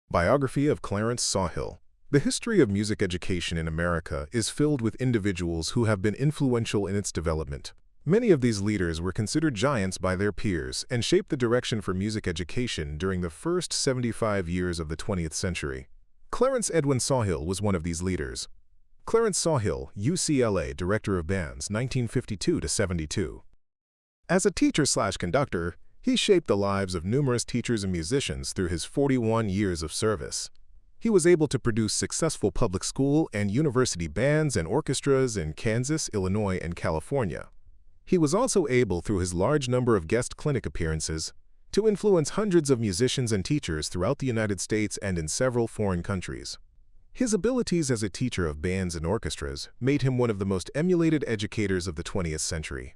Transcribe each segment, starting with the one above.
Biography of Clarence Sawhill. The history of music education in America is filled with individuals who have been influential in its development. Many of these leaders were considered giants by their peers and shaped the direction for music education during the first 75 years of the 20th century. Clarence Edwin Sawhill was one of these leaders. Clarence Sawhill, UCLA Director of Bands, 1952 to 72. As a teacher/conductor, he shaped the lives of numerous teachers and musicians through his 41 years of service. He was able to produce successful public school and university bands and orchestras in Kansas, Illinois, and California. He was also able, through his large number of guest clinic appearances, to influence hundreds of musicians and teachers throughout the United States and in several foreign countries. His abilities as a teacher of bands and orchestras made him one of the most emulated educators of the 20th century.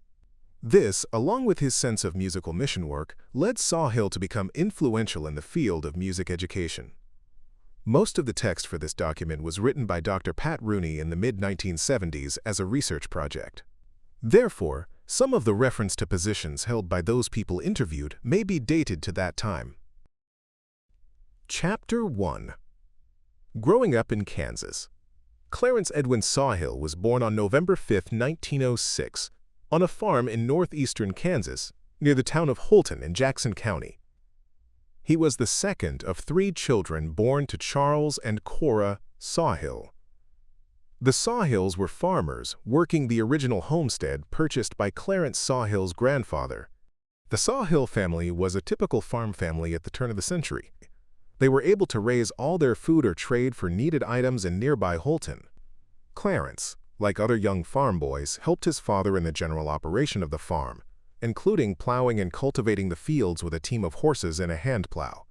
This, along with his sense of musical mission work, led Sawhill to become influential in the field of music education. Most of the text for this document was written by Dr. Pat Rooney in the mid-1970s as a research project. Therefore, some of the reference to positions held by those people interviewed may be dated to that time. Chapter 1. Growing up in Kansas. Clarence Edwin Sawhill was born on November 5, 1906, on a farm in northeastern Kansas, near the town of Holton in Jackson County. He was the second of 3 children born to Charles and Cora Sawhill. The Sawhills were farmers working the original homestead purchased by Clarence Sawhill's grandfather. The Sawhill family was a typical farm family at the turn of the century. They were able to raise all their food or trade for needed items in nearby Holton. Clarence, like other young farm boys, helped his father in the general operation of the farm, including plowing and cultivating the fields with a team of horses and a hand plow.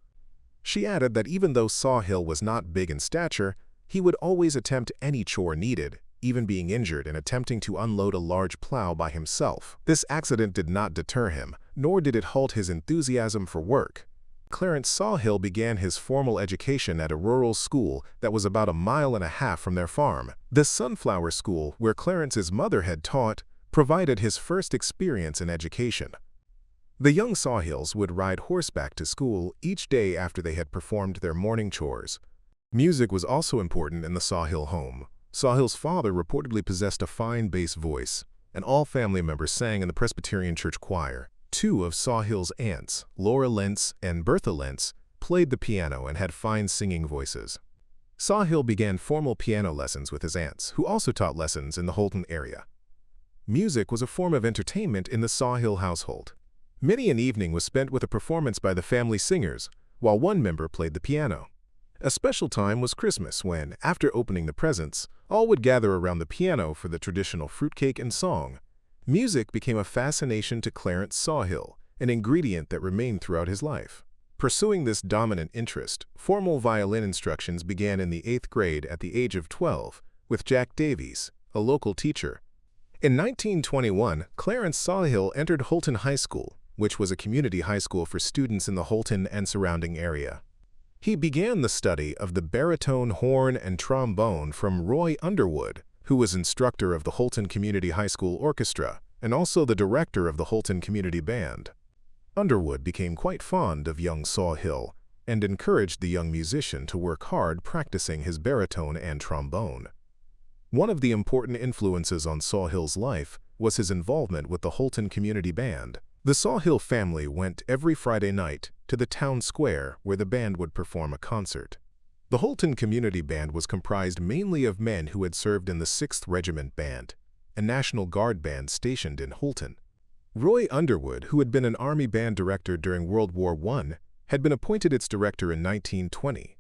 She added that even though Sawhill was not big in stature, he would always attempt any chore needed, even being injured in attempting to unload a large plow by himself. This accident did not deter him, nor did it halt his enthusiasm for work. Clarence Sawhill began his formal education at a rural school that was about 1.5 miles from their farm. The Sunflower School, where Clarence's mother had taught, provided his first experience in education. The young Sawhills would ride horseback to school each day after they had performed their morning chores. Music was also important in the Sawhill home. Sawhill's father reportedly possessed a fine bass voice, and all family members sang in the Presbyterian church choir. 2 of Sawhill's aunts, Laura Lentz and Bertha Lentz, played the piano and had fine singing voices. Sawhill began formal piano lessons with his aunts, who also taught lessons in the Holton area. Music was a form of entertainment in the Sawhill household. Many an evening was spent with a performance by the family singers, while one member played the piano. A special time was Christmas when, after opening the presents, all would gather around the piano for the traditional fruitcake and song. Music became a fascination to Clarence Sawhill, an ingredient that remained throughout his life. Pursuing this dominant interest, formal violin instructions began in the 8th grade at the age of 12 with Jack Davies, a local teacher. In 1921, Clarence Sawhill entered Holton High School, which was a community high school for students in the Holton and surrounding area. He began the study of the baritone, horn, and trombone from Roy Underwood, who was instructor of the Holton Community High School Orchestra and also the director of the Holton Community Band. Underwood became quite fond of young Sawhill and encouraged the young musician to work hard practicing his baritone and trombone. One of the important influences on Sawhill's life was his involvement with the Holton Community Band. The Sawhill family went every Friday night to the town square where the band would perform a concert. The Holton Community Band was comprised mainly of men who had served in the 6th Regiment Band, a National Guard band stationed in Holton. Roy Underwood, who had been an Army band director during World War I, had been appointed its director in 1920.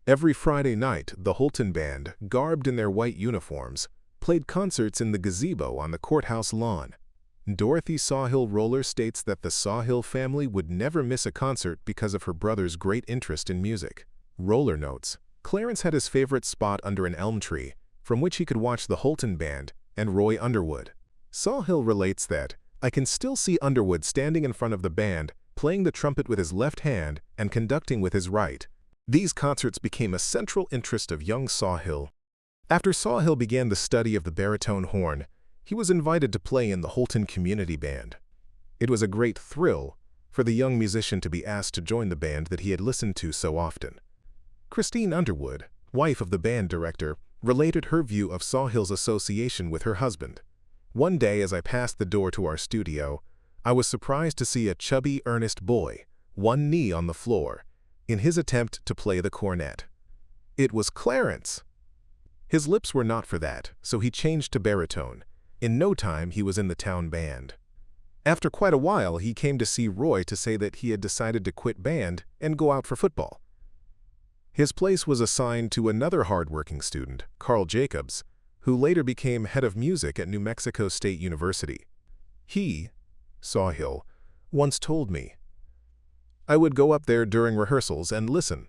Every Friday night, the Holton Band, garbed in their white uniforms, played concerts in the gazebo on the courthouse lawn. Dorothy Sawhill Roller states that the Sawhill family would never miss a concert because of her brother's great interest in music. Roller notes, Clarence had his favorite spot under an elm tree, from which he could watch the Holton Band and Roy Underwood. Sawhill relates that, "I can still see Underwood standing in front of the band, playing the trumpet with his left hand and conducting with his right." These concerts became a central interest of young Sawhill. After Sawhill began the study of the baritone horn, he was invited to play in the Holton Community Band. It was a great thrill for the young musician to be asked to join the band that he had listened to so often. Christine Underwood, wife of the band director, related her view of Sawhill's association with her husband. One day as I passed the door to our studio, I was surprised to see a chubby, earnest boy, one knee on the floor, in his attempt to play the cornet. It was Clarence. His lips were not for that, so he changed to baritone. In no time, he was in the town band. After quite a while, he came to see Roy to say that he had decided to quit band and go out for football. His place was assigned to another hard-working student, Carl Jacobs, who later became head of music at New Mexico State University. He, Sawhill, once told me, "I would go up there during rehearsals and listen.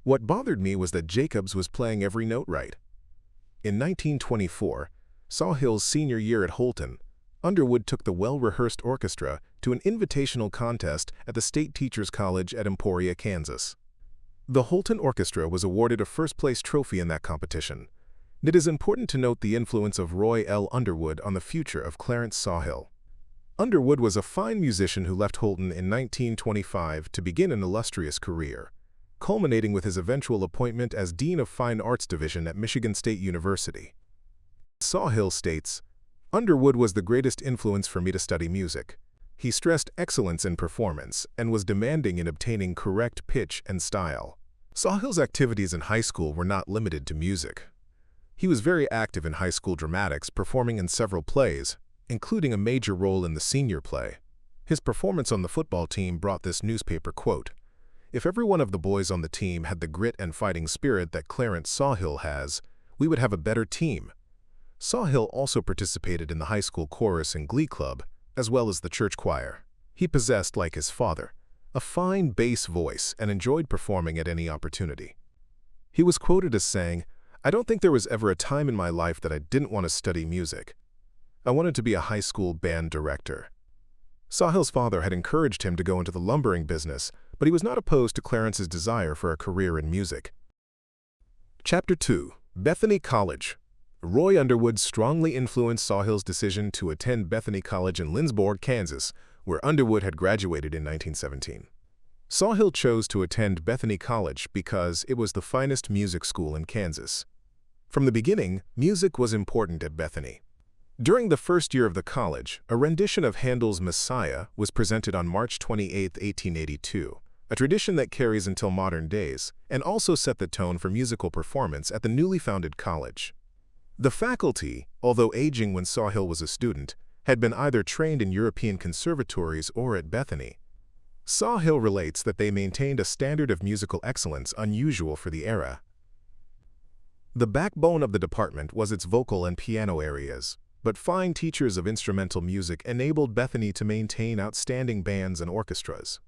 What bothered me was that Jacobs was playing every note right." In 1924, Sawhill's senior year at Holton, Underwood took the well-rehearsed orchestra to an invitational contest at the State Teachers College at Emporia, Kansas. The Holton Orchestra was awarded a first-place trophy in that competition. It is important to note the influence of Roy L. Underwood on the future of Clarence Sawhill. Underwood was a fine musician who left Holton in 1925 to begin an illustrious career, culminating with his eventual appointment as Dean of Fine Arts Division at Michigan State University. Sawhill states, "Underwood was the greatest influence for me to study music. He stressed excellence in performance and was demanding in obtaining correct pitch and style." Sawhill's activities in high school were not limited to music. He was very active in high school dramatics, performing in several plays, including a major role in the senior play. His performance on the football team brought this newspaper quote, "If every one of the boys on the team had the grit and fighting spirit that Clarence Sawhill has, we would have a better team." Sawhill also participated in the high school chorus and glee club, as well as the church choir. He possessed, like his father, a fine bass voice and enjoyed performing at any opportunity. He was quoted as saying, "I don't think there was ever a time in my life that I didn't want to study music. I wanted to be a high school band director." Sawhill's father had encouraged him to go into the lumbering business, but he was not opposed to Clarence's desire for a career in music. Chapter 2. Bethany College. Roy Underwood strongly influenced Sawhill's decision to attend Bethany College in Lindsborg, Kansas, where Underwood had graduated in 1917. Sawhill chose to attend Bethany College because it was the finest music school in Kansas. From the beginning, music was important at Bethany. During the first year of the college, a rendition of Handel's Messiah was presented on March 28, 1882, a tradition that carries until modern days, and also set the tone for musical performance at the newly founded college. The faculty, although aging when Sawhill was a student, had been either trained in European conservatories or at Bethany. Sawhill relates that they maintained a standard of musical excellence unusual for the era. The backbone of the department was its vocal and piano areas, but fine teachers of instrumental music enabled Bethany to maintain outstanding bands and orchestras.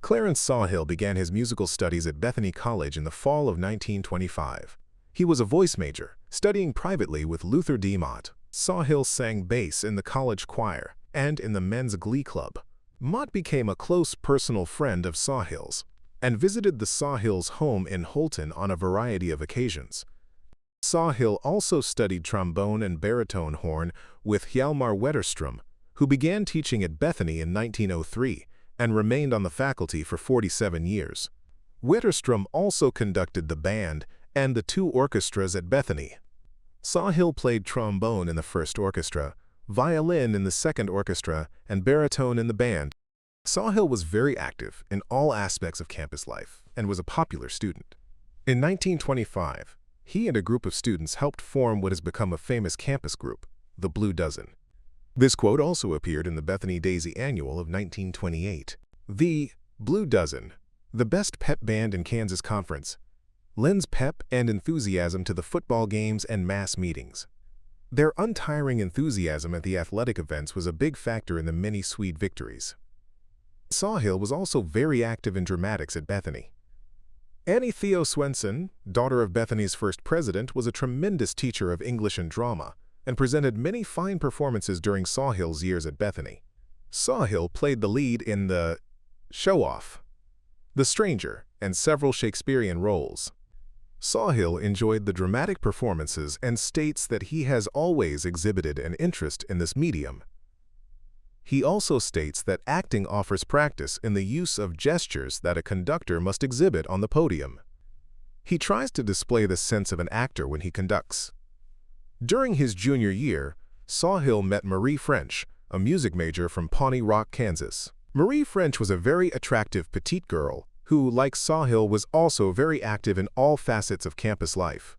Clarence Sawhill began his musical studies at Bethany College in the fall of 1925. He was a voice major, studying privately with Luther D. Mott. Sawhill sang bass in the college choir and in the men's glee club. Mott became a close personal friend of Sawhill's and visited the Sawhills' home in Holton on a variety of occasions. Sawhill also studied trombone and baritone horn with Hjalmar Wetterstrom, who began teaching at Bethany in 1903 and remained on the faculty for 47 years. Wetterstrom also conducted the band and the two orchestras at Bethany. Sawhill played trombone in the first orchestra, violin in the second orchestra, and baritone in the band. Sawhill was very active in all aspects of campus life and was a popular student. In 1925, he and a group of students helped form what has become a famous campus group, the Blue Dozen. This quote also appeared in the Bethany Daisy Annual of 1928. The Blue Dozen, the best pep band in Kansas Conference, lends pep and enthusiasm to the football games and mass meetings. Their untiring enthusiasm at the athletic events was a big factor in the many sweet victories. Sawhill was also very active in dramatics at Bethany. Annie Theo Swenson, daughter of Bethany's first president, was a tremendous teacher of English and drama and presented many fine performances during Sawhill's years at Bethany. Sawhill played the lead in the Show-Off, The Stranger, and several Shakespearean roles. Sawhill enjoyed the dramatic performances and states that he has always exhibited an interest in this medium. He also states that acting offers practice in the use of gestures that a conductor must exhibit on the podium. He tries to display the sense of an actor when he conducts. During his junior year, Sawhill met Marie French, a music major from Pawnee Rock, Kansas. Marie French was a very attractive petite girl who, like Sawhill, was also very active in all facets of campus life.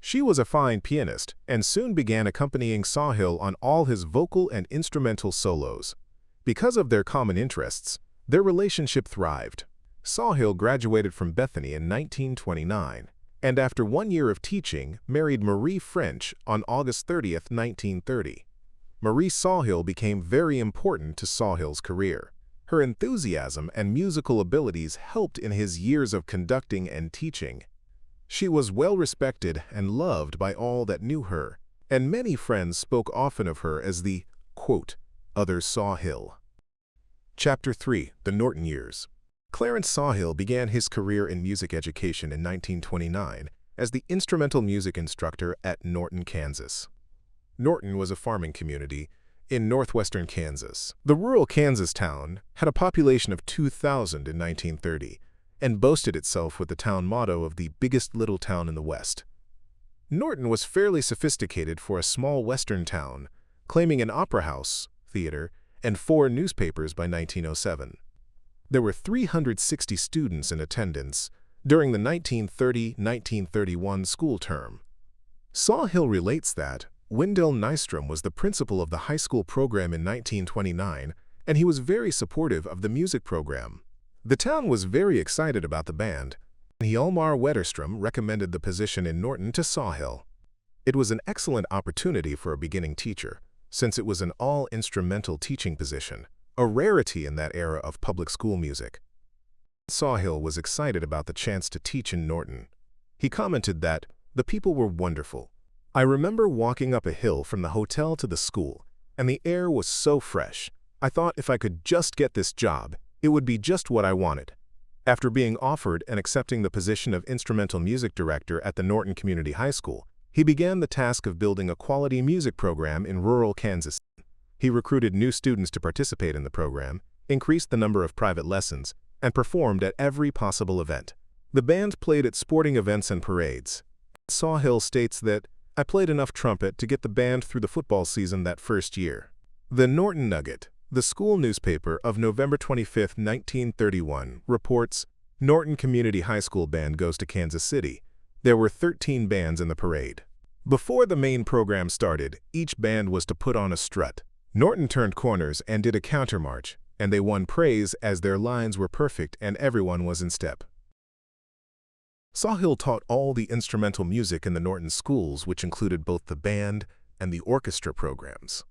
She was a fine pianist and soon began accompanying Sawhill on all his vocal and instrumental solos. Because of their common interests, their relationship thrived. Sawhill graduated from Bethany in 1929, and after 1 year of teaching, married Marie French on August 30, 1930. Marie Sawhill became very important to Sawhill's career. Her enthusiasm and musical abilities helped in his years of conducting and teaching. She was well respected and loved by all that knew her, and many friends spoke often of her as the, quote, other Sawhill. Chapter 3. The Norton Years. Clarence Sawhill began his career in music education in 1929 as the instrumental music instructor at Norton, Kansas. Norton was a farming community in northwestern Kansas. The rural Kansas town had a population of 2,000 in 1930 and boasted itself with the town motto of the biggest little town in the West. Norton was fairly sophisticated for a small western town, claiming an opera house, theater, and 4 newspapers by 1907. There were 360 students in attendance during the 1930-1931 school term. Sawhill relates that Wendell Nystrom was the principal of the high school program in 1929, and he was very supportive of the music program. The town was very excited about the band, and Hjalmar Wetterstrom recommended the position in Norton to Sawhill. It was an excellent opportunity for a beginning teacher, since it was an all-instrumental teaching position, a rarity in that era of public school music. Sawhill was excited about the chance to teach in Norton. He commented that, "The people were wonderful. I remember walking up a hill from the hotel to the school, and the air was so fresh. I thought if I could just get this job, it would be just what I wanted." After being offered and accepting the position of instrumental music director at the Norton Community High School, he began the task of building a quality music program in rural Kansas. He recruited new students to participate in the program, increased the number of private lessons, and performed at every possible event. The band played at sporting events and parades. Sawhill states that, "I played enough trumpet to get the band through the football season that first year." The Norton Nugget, the school newspaper of November 25, 1931, reports, "Norton Community High School Band goes to Kansas City. There were 13 bands in the parade." Before the main program started, each band was to put on a strut. Norton turned corners and did a countermarch, and they won praise as their lines were perfect and everyone was in step. Sawhill taught all the instrumental music in the Norton schools, which included both the band and the orchestra programs.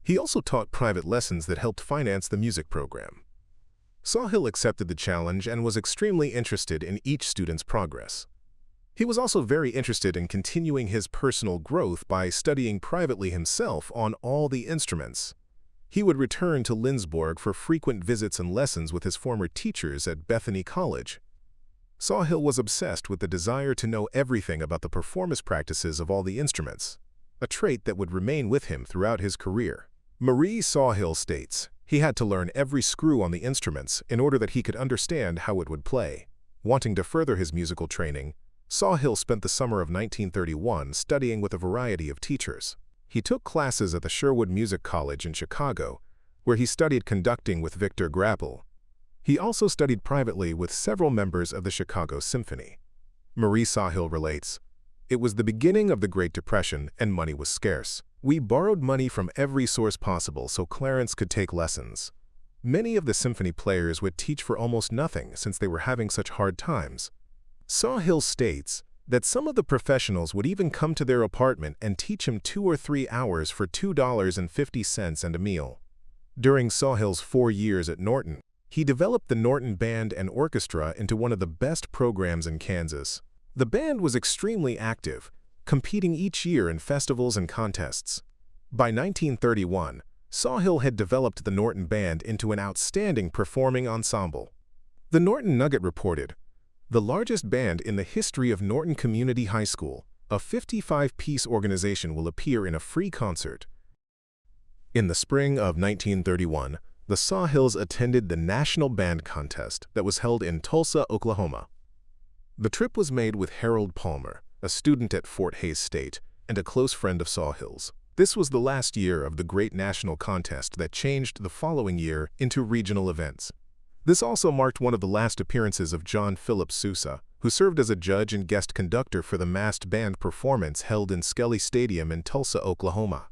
He also taught private lessons that helped finance the music program. Sawhill accepted the challenge and was extremely interested in each student's progress. He was also very interested in continuing his personal growth by studying privately himself on all the instruments. He would return to Lindsborg for frequent visits and lessons with his former teachers at Bethany College. Sawhill was obsessed with the desire to know everything about the performance practices of all the instruments, a trait that would remain with him throughout his career. Marie Sawhill states, "He had to learn every screw on the instruments in order that he could understand how it would play." Wanting to further his musical training, Sawhill spent the summer of 1931 studying with a variety of teachers. He took classes at the Sherwood Music College in Chicago, where he studied conducting with Victor Grapple. He also studied privately with several members of the Chicago Symphony. Marie Sawhill relates, "It was the beginning of the Great Depression and money was scarce. We borrowed money from every source possible so Clarence could take lessons. Many of the symphony players would teach for almost nothing since they were having such hard times." Sawhill states that some of the professionals would even come to their apartment and teach him 2 or 3 hours for $2.50 and a meal. During Sawhill's 4 years at Norton, he developed the Norton Band and Orchestra into one of the best programs in Kansas. The band was extremely active, competing each year in festivals and contests. By 1931, Sawhill had developed the Norton Band into an outstanding performing ensemble. The Norton Nugget reported, "The largest band in the history of Norton Community High School, a 55-piece organization, will appear in a free concert." In the spring of 1931, the Sawhills attended the National Band Contest that was held in Tulsa, Oklahoma. The trip was made with Harold Palmer, a student at Fort Hays State and a close friend of Sawhill's. This was the last year of the great national contest that changed the following year into regional events. This also marked one of the last appearances of John Philip Sousa, who served as a judge and guest conductor for the massed band performance held in Skelly Stadium in Tulsa, Oklahoma.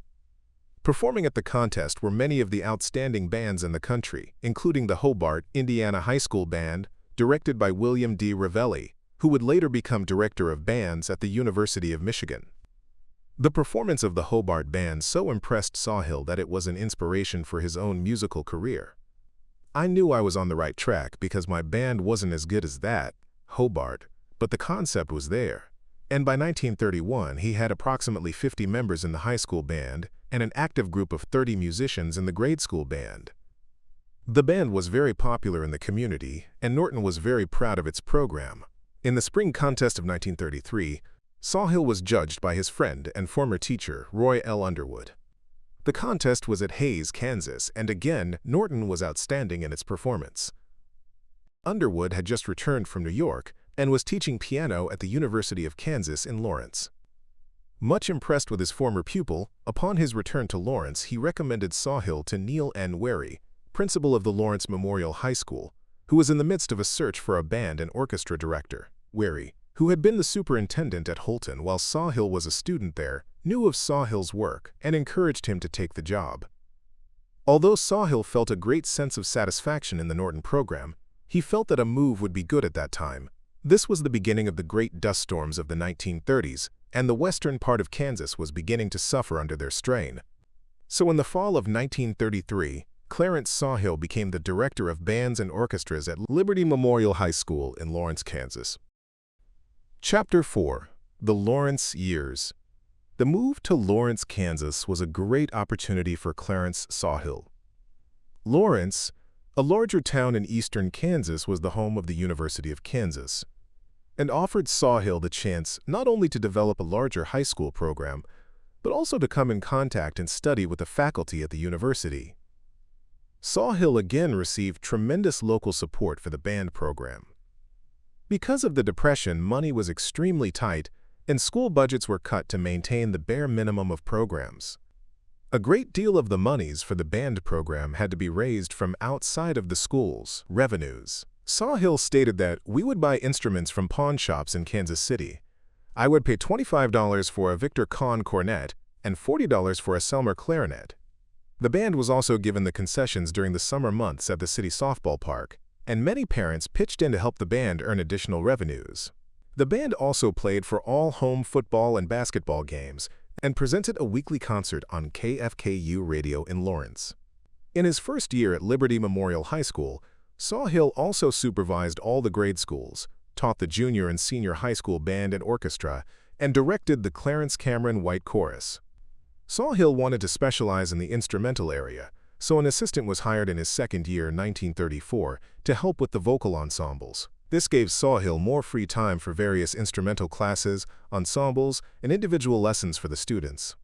Performing at the contest were many of the outstanding bands in the country, including the Hobart, Indiana High School Band, directed by William D. Ravelli, who would later become director of bands at the University of Michigan. The performance of the Hobart Band so impressed Sawhill that it was an inspiration for his own musical career. I knew I was on the right track because my band wasn't as good as that, Hobart, but the concept was there. And by 1931, he had approximately 50 members in the high school band and an active group of 30 musicians in the grade school band. The band was very popular in the community, and Norton was very proud of its program. In the spring contest of 1933, Sawhill was judged by his friend and former teacher, Roy L. Underwood. The contest was at Hays, Kansas, and again, Norton was outstanding in its performance. Underwood had just returned from New York and was teaching piano at the University of Kansas in Lawrence. Much impressed with his former pupil, upon his return to Lawrence, he recommended Sawhill to Neil N. Wary, principal of the Lawrence Memorial High School, who was in the midst of a search for a band and orchestra director. Wary, who had been the superintendent at Holton while Sawhill was a student there, knew of Sawhill's work and encouraged him to take the job. Although Sawhill felt a great sense of satisfaction in the Norton program, he felt that a move would be good at that time. This was the beginning of the great dust storms of the 1930s, and the western part of Kansas was beginning to suffer under their strain. So in the fall of 1933, Clarence Sawhill became the director of bands and orchestras at Liberty Memorial High School in Lawrence, Kansas. Chapter 4. The Lawrence Years. The move to Lawrence, Kansas was a great opportunity for Clarence Sawhill. Lawrence, a larger town in eastern Kansas, was the home of the University of Kansas, and offered Sawhill the chance not only to develop a larger high school program, but also to come in contact and study with the faculty at the university. Sawhill again received tremendous local support for the band program. Because of the Depression, money was extremely tight, and school budgets were cut to maintain the bare minimum of programs. A great deal of the monies for the band program had to be raised from outside of the school's revenues. Sawhill stated that we would buy instruments from pawn shops in Kansas City. I would pay $25 for a Victor Kahn cornet and $40 for a Selmer clarinet. The band was also given the concessions during the summer months at the city softball park, and many parents pitched in to help the band earn additional revenues. The band also played for all home football and basketball games and presented a weekly concert on KFKU radio in Lawrence. In his first year at Liberty Memorial High School, Sawhill also supervised all the grade schools, taught the junior and senior high school band and orchestra, and directed the Clarence Cameron White Chorus. Sawhill wanted to specialize in the instrumental area, so an assistant was hired in his second year, 1934, to help with the vocal ensembles. This gave Sawhill more free time for various instrumental classes, ensembles, and individual lessons for the students.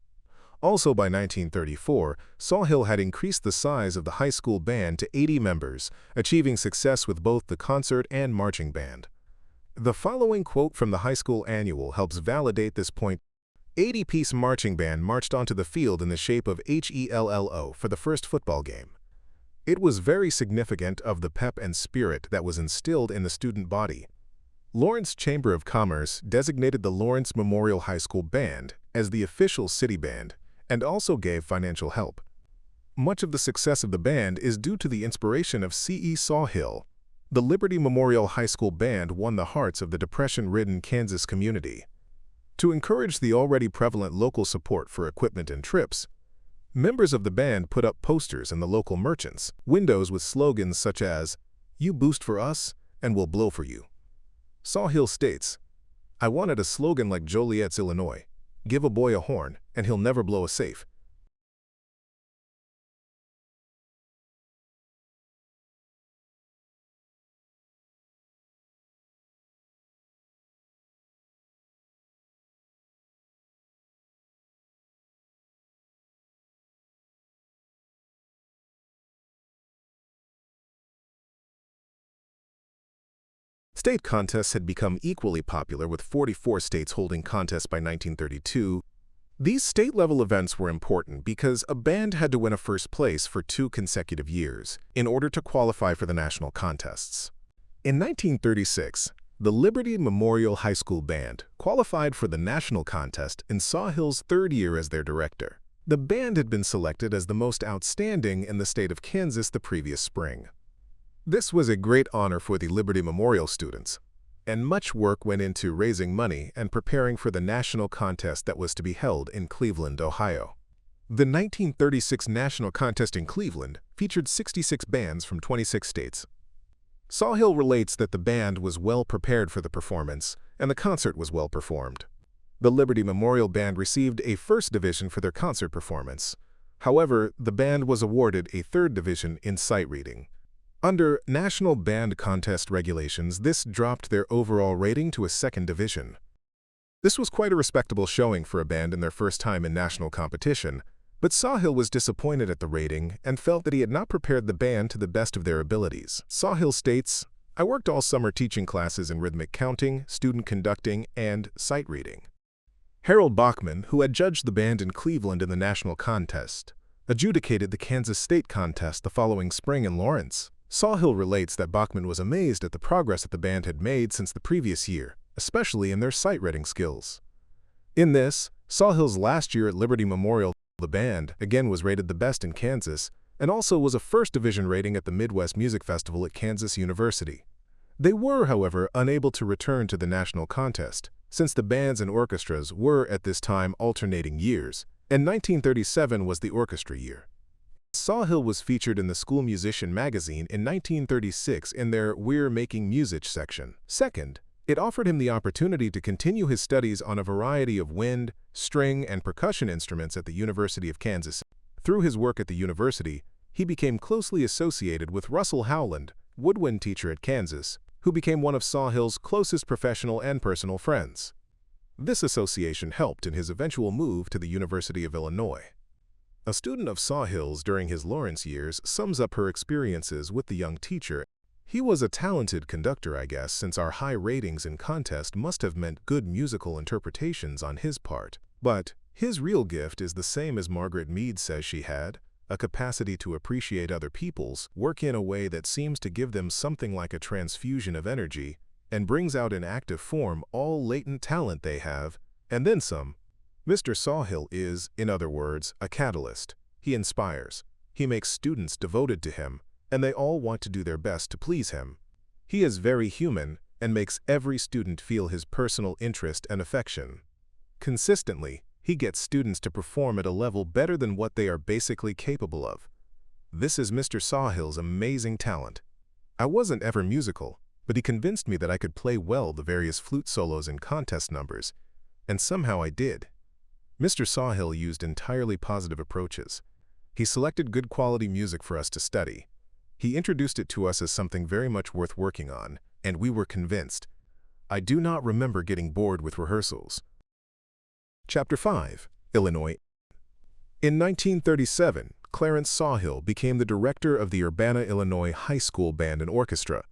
Also by 1934, Sawhill had increased the size of the high school band to 80 members, achieving success with both the concert and marching band. The following quote from the high school annual helps validate this point. 80-piece marching band marched onto the field in the shape of HELLO for the first football game. It was very significant of the pep and spirit that was instilled in the student body. Lawrence Chamber of Commerce designated the Lawrence Memorial High School Band as the official city band and also gave financial help. Much of the success of the band is due to the inspiration of C.E. Sawhill. The Liberty Memorial High School Band won the hearts of the Depression-ridden Kansas community. To encourage the already prevalent local support for equipment and trips, members of the band put up posters in the local merchants' windows with slogans such as, "You boost for us, and we'll blow for you." Sawhill states, "I wanted a slogan like Joliet's, Illinois, give a boy a horn, and he'll never blow a safe." State contests had become equally popular, with 44 states holding contests by 1932. These state-level events were important because a band had to win a first place for 2 consecutive years in order to qualify for the national contests. In 1936, the Liberty Memorial High School Band qualified for the national contest in Sawhill's 3rd year as their director. The band had been selected as the most outstanding in the state of Kansas the previous spring. This was a great honor for the Liberty Memorial students, and much work went into raising money and preparing for the national contest that was to be held in Cleveland, Ohio. The 1936 national contest in Cleveland featured 66 bands from 26 states. Sawhill relates that the band was well prepared for the performance, and the concert was well performed. The Liberty Memorial Band received a 1st division for their concert performance. However, the band was awarded a 3rd division in sight reading. Under national band contest regulations, this dropped their overall rating to a 2nd division. This was quite a respectable showing for a band in their first time in national competition, but Sawhill was disappointed at the rating and felt that he had not prepared the band to the best of their abilities. Sawhill states, "I worked all summer teaching classes in rhythmic counting, student conducting, and sight reading." Harold Bachman, who had judged the band in Cleveland in the national contest, adjudicated the Kansas State contest the following spring in Lawrence. Sawhill relates that Bachman was amazed at the progress that the band had made since the previous year, especially in their sight reading skills. In this, Sawhill's last year at Liberty Memorial, the band again was rated the best in Kansas and also was a 1st division rating at the Midwest Music Festival at Kansas University. They were, however, unable to return to the national contest, since the bands and orchestras were at this time alternating years, and 1937 was the orchestra year. Sawhill was featured in the School Musician magazine in 1936 in their We're Making Music section. Second, it offered him the opportunity to continue his studies on a variety of wind, string, and percussion instruments at the University of Kansas. Through his work at the university, he became closely associated with Russell Howland, woodwind teacher at Kansas, who became one of Sawhill's closest professional and personal friends. This association helped in his eventual move to the University of Illinois. A student of Sawhill's during his Lawrence years sums up her experiences with the young teacher. "He was a talented conductor, I guess, since our high ratings in contest must have meant good musical interpretations on his part. But his real gift is the same as Margaret Mead says she had, a capacity to appreciate other people's work in a way that seems to give them something like a transfusion of energy and brings out in active form all latent talent they have, and then some. Mr. Sawhill is, in other words, a catalyst. He inspires. He makes students devoted to him, and they all want to do their best to please him. He is very human and makes every student feel his personal interest and affection. Consistently, he gets students to perform at a level better than what they are basically capable of. This is Mr. Sawhill's amazing talent. I wasn't ever musical, but he convinced me that I could play well the various flute solos and contest numbers, and somehow I did." Mr. Sawhill used entirely positive approaches. He selected good quality music for us to study. He introduced it to us as something very much worth working on, and we were convinced. I do not remember getting bored with rehearsals. Chapter 5. Illinois. In 1937, Clarence Sawhill became the director of the Urbana-Illinois High School Band and Orchestra.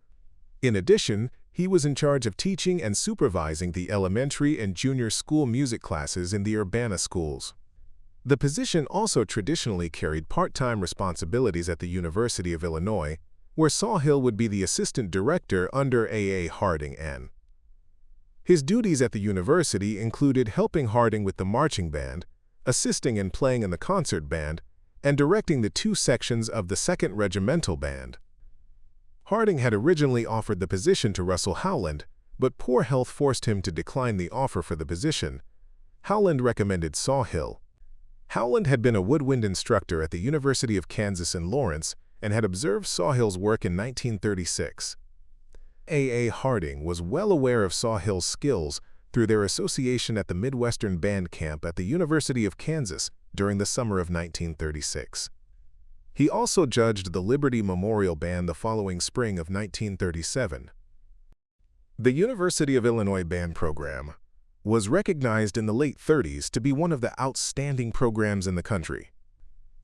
In addition, he was in charge of teaching and supervising the elementary and junior school music classes in the Urbana schools. The position also traditionally carried part-time responsibilities at the University of Illinois, where Sawhill would be the assistant director under A.A. Harding N. His duties at the university included helping Harding with the marching band, assisting and playing in the concert band, and directing the 2 sections of the 2nd Regimental Band. Harding had originally offered the position to Russell Howland, but poor health forced him to decline the offer for the position. Howland recommended Sawhill. Howland had been a woodwind instructor at the University of Kansas in Lawrence and had observed Sawhill's work in 1936. A.A. Harding was well aware of Sawhill's skills through their association at the Midwestern Band Camp at the University of Kansas during the summer of 1936. He also judged the Liberty Memorial Band the following spring of 1937. The University of Illinois Band Program was recognized in the late 30s to be one of the outstanding programs in the country.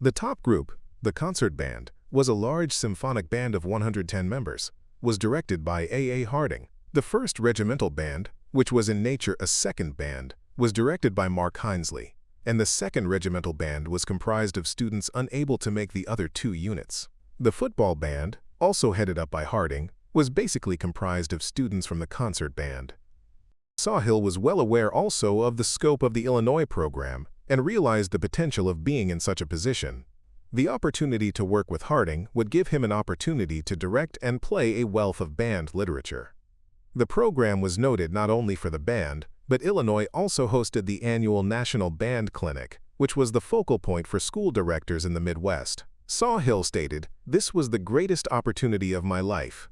The top group, the concert band, was a large symphonic band of 110 members, was directed by A.A. Harding, The first regimental band, which was in nature a second band, was directed by Mark Hinesley, and the second regimental band was comprised of students unable to make the other two units. The football band, also headed up by Harding, was basically comprised of students from the concert band. Sawhill was well aware also of the scope of the Illinois program and realized the potential of being in such a position. The opportunity to work with Harding would give him an opportunity to direct and play a wealth of band literature. The program was noted not only for the band, but Illinois also hosted the annual National Band Clinic, which was the focal point for school directors in the Midwest. Sawhill stated, "This was the greatest opportunity of my life."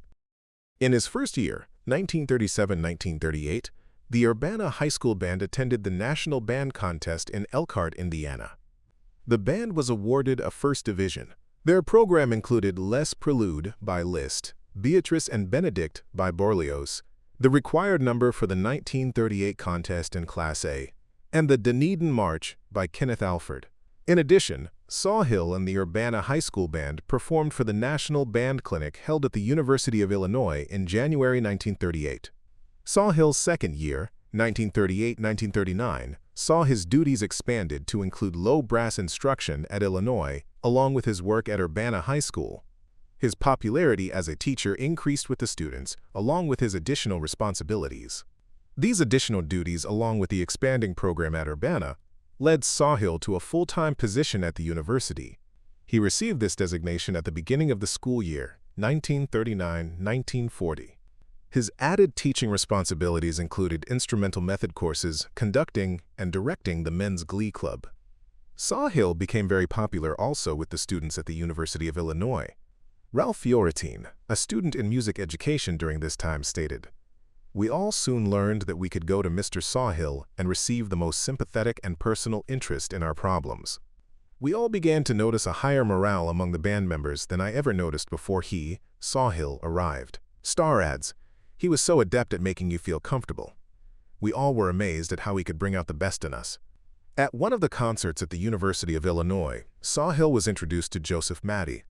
In his first year, 1937-1938, the Urbana High School Band attended the National Band Contest in Elkhart, Indiana. The band was awarded a first division. Their program included Les Prelude by Liszt, Beatrice and Benedict by Berlioz, the required number for the 1938 contest in Class A, and the Dunedin March by Kenneth Alford. In addition, Sawhill and the Urbana High School Band performed for the National Band Clinic held at the University of Illinois in January 1938. Sawhill's second year, 1938-1939, saw his duties expanded to include low brass instruction at Illinois, along with his work at Urbana High School. His popularity as a teacher increased with the students, along with his additional responsibilities. These additional duties, along with the expanding program at Urbana, led Sawhill to a full-time position at the university. He received this designation at the beginning of the school year, 1939-1940. His added teaching responsibilities included instrumental method courses, conducting, and directing the men's glee club. Sawhill became very popular also with the students at the University of Illinois. Ralph Fioritine, a student in music education during this time, stated, "We all soon learned that we could go to Mr. Sawhill and receive the most sympathetic and personal interest in our problems. We all began to notice a higher morale among the band members than I ever noticed before he, Sawhill, arrived." Starr adds, "He was so adept at making you feel comfortable. We all were amazed at how he could bring out the best in us." At one of the concerts at the University of Illinois, Sawhill was introduced to Joseph Matty,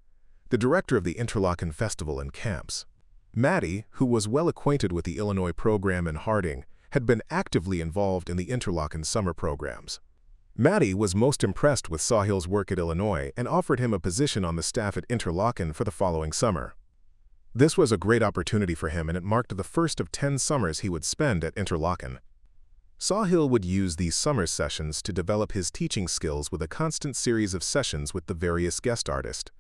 the director of the Interlochen Festival and Camps. Matty, who was well acquainted with the Illinois program and Harding, had been actively involved in the Interlochen summer programs. Matty was most impressed with Sawhill's work at Illinois and offered him a position on the staff at Interlochen for the following summer. This was a great opportunity for him, and it marked the first of 10 summers he would spend at Interlochen. Sawhill would use these summer sessions to develop his teaching skills with a constant series of sessions with the various guest artists.